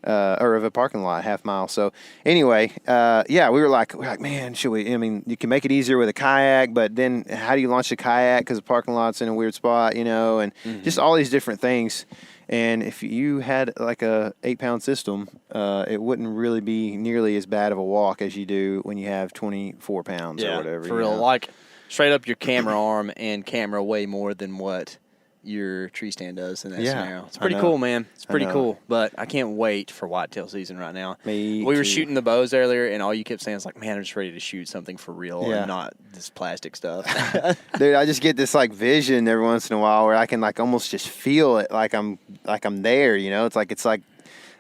Speaker 2: Or of a parking lot, half mile. So anyway, we were like, man, should we? I mean, you can make it easier with a kayak, but then how do you launch a kayak because the parking lot's in a weird spot, and just all these different things. And if you had like a 8-pound system, it wouldn't really be nearly as bad of a walk as you do when you have 24 pounds or whatever.
Speaker 3: For real. Like straight up your camera arm and camera way more than what your tree stand does in that scenario. It's pretty cool, man. It's pretty cool. But I can't wait for whitetail season right now.
Speaker 2: Me
Speaker 3: we were
Speaker 2: too.
Speaker 3: shooting the bows earlier, and all you kept saying is like, man, I'm just ready to shoot something for real and not this plastic stuff.
Speaker 2: Dude, I just get this like vision every once in a while where I can like almost just feel it like I'm there, It's like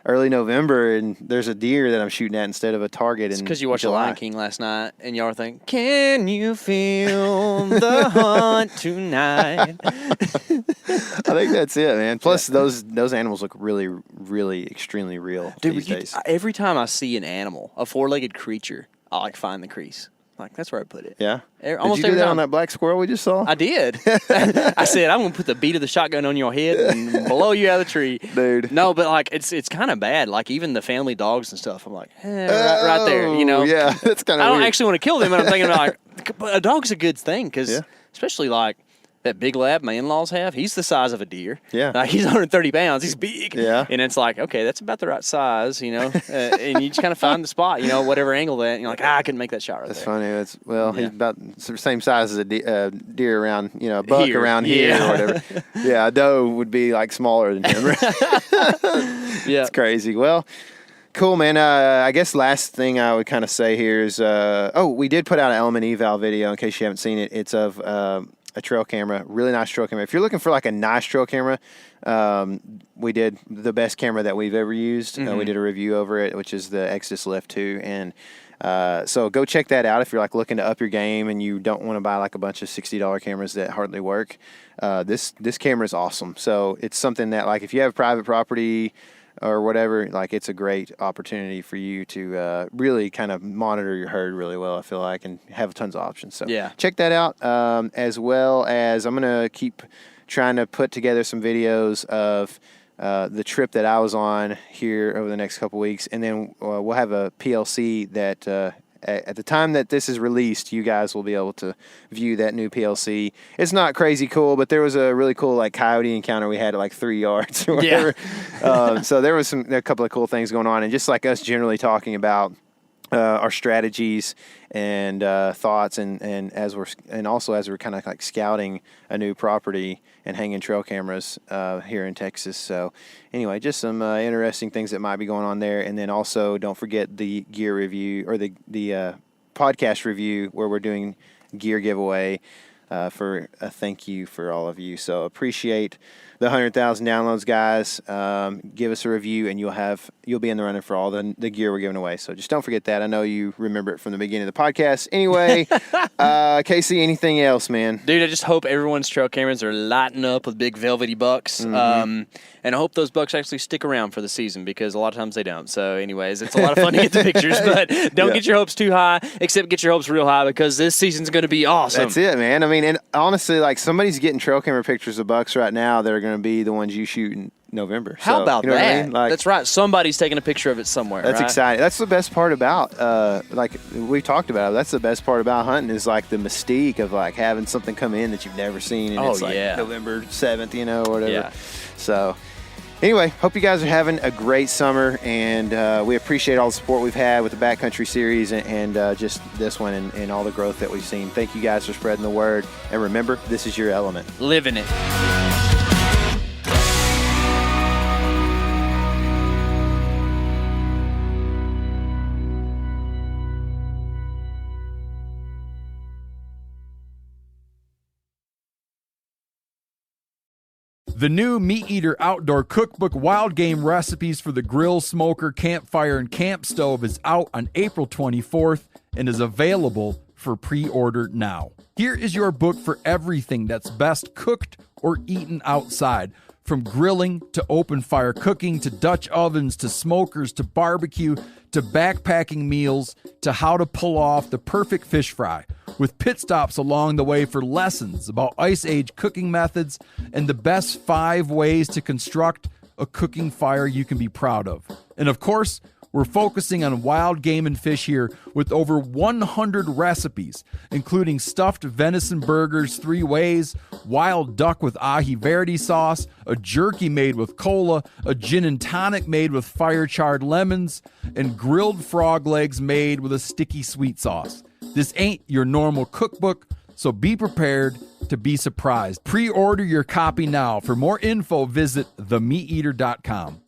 Speaker 2: early November and there's a deer that I'm shooting at instead of a target.
Speaker 3: It's
Speaker 2: in
Speaker 3: because you watched The
Speaker 2: July.
Speaker 3: Lion King last night, and y'all were thinking, can you feel the hunt tonight?
Speaker 2: I think that's it, man. Plus, those animals look really, really extremely real these days.
Speaker 3: Every time I see an animal, a 4-legged creature, I like find the crease. Like, that's where I put it.
Speaker 2: Yeah?
Speaker 3: Almost
Speaker 2: Did you do
Speaker 3: every
Speaker 2: that
Speaker 3: time.
Speaker 2: on that black squirrel we just saw?
Speaker 3: I did. I said, I'm going to put the beat of the shotgun on your head and blow you out of the tree.
Speaker 2: Dude.
Speaker 3: No, but, like, it's kind of bad. Like, even the family dogs and stuff, I'm like, right there,
Speaker 2: Yeah, that's kind of
Speaker 3: I
Speaker 2: weird.
Speaker 3: don't actually want to kill them, but I'm thinking about, like, but a dog's a good thing because, especially, like, that big lab my in-laws have, he's the size of a deer.
Speaker 2: Yeah.
Speaker 3: Like, he's 130 pounds. He's big.
Speaker 2: Yeah.
Speaker 3: And it's like, okay, that's about the right size, and you just kind of find the spot, whatever angle that, and you're like, I couldn't make that shot right
Speaker 2: That's
Speaker 3: there.
Speaker 2: funny. He's about the same size as a deer around, a buck
Speaker 3: Here.
Speaker 2: around here
Speaker 3: Yeah.
Speaker 2: or whatever. Yeah, a doe would be like smaller than him.
Speaker 3: Yeah.
Speaker 2: It's crazy. Well, Cool, man. I guess last thing I would kind of say here is, we did put out an Element Eval video in case you haven't seen it. It's of a trail camera, really nice trail camera. If you're looking for like a nice trail camera, we did the best camera that we've ever used. We did a review over it, which is the Exodus Lift 2. And so go check that out if you're like looking to up your game and you don't want to buy like a bunch of $60 cameras that hardly work. This camera is awesome. So it's something that like if you have private property or whatever, like it's a great opportunity for you to really kind of monitor your herd really well, I feel like, and have tons of options. So check that out, as well as I'm going to keep trying to put together some videos of the trip that I was on here over the next couple weeks, and then we'll have a PLC that at the time that this is released, you guys will be able to view that new PLC. It's not crazy cool, but there was a really cool like coyote encounter we had at like 3 yards or whatever. So there was a couple of cool things going on, and just like us generally talking about our strategies and thoughts, and also as we're kind of like scouting a new property and hanging trail cameras here in Texas. So anyway, just some interesting things that might be going on there. And then also don't forget the gear review, or the podcast review, where we're doing gear giveaway for a thank you for all of you. So appreciate the 100,000 downloads, guys. Give us a review, and you'll be in the running for all the gear we're giving away. So just don't forget that. I know you remember it from the beginning of the podcast. Anyway, Casey, anything else, man?
Speaker 3: Dude, I just hope everyone's trail cameras are lighting up with big velvety bucks. And I hope those bucks actually stick around for the season, because a lot of times they don't. So anyways, it's a lot of fun to get the pictures, but don't get your hopes too high, except get your hopes real high, because this season's going to be awesome.
Speaker 2: That's it, man. I mean, and honestly, like somebody's getting trail camera pictures of bucks right now that are going to be the ones you shoot in November.
Speaker 3: How about
Speaker 2: you know
Speaker 3: that?
Speaker 2: What I mean? Like,
Speaker 3: that's right. Somebody's taking a picture of it somewhere.
Speaker 2: That's
Speaker 3: right?
Speaker 2: exciting. That's the best part about, like we talked about, that's the best part about hunting, is like the mystique of like having something come in that you've never seen, and it's like November 7th, or whatever.
Speaker 3: Yeah.
Speaker 2: So anyway, hope you guys are having a great summer, and we appreciate all the support we've had with the Backcountry series and just this one and all the growth that we've seen. Thank you guys for spreading the word, and remember, this is your element.
Speaker 3: Living it.
Speaker 1: The new Meat Eater Outdoor Cookbook Wild Game Recipes for the Grill, Smoker, Campfire, and Camp Stove is out on April 24th and is available for pre-order now. Here is your book for everything that's best cooked or eaten outside. From grilling to open fire cooking to Dutch ovens to smokers to barbecue to backpacking meals to how to pull off the perfect fish fry, with pit stops along the way for lessons about Ice Age cooking methods and the best 5 ways to construct a cooking fire you can be proud of. And of course, we're focusing on wild game and fish here with over 100 recipes, including stuffed venison burgers 3 ways, wild duck with ahi verde sauce, a jerky made with cola, a gin and tonic made with fire-charred lemons, and grilled frog legs made with a sticky sweet sauce. This ain't your normal cookbook, so be prepared to be surprised. Pre-order your copy now. For more info, visit themeateater.com.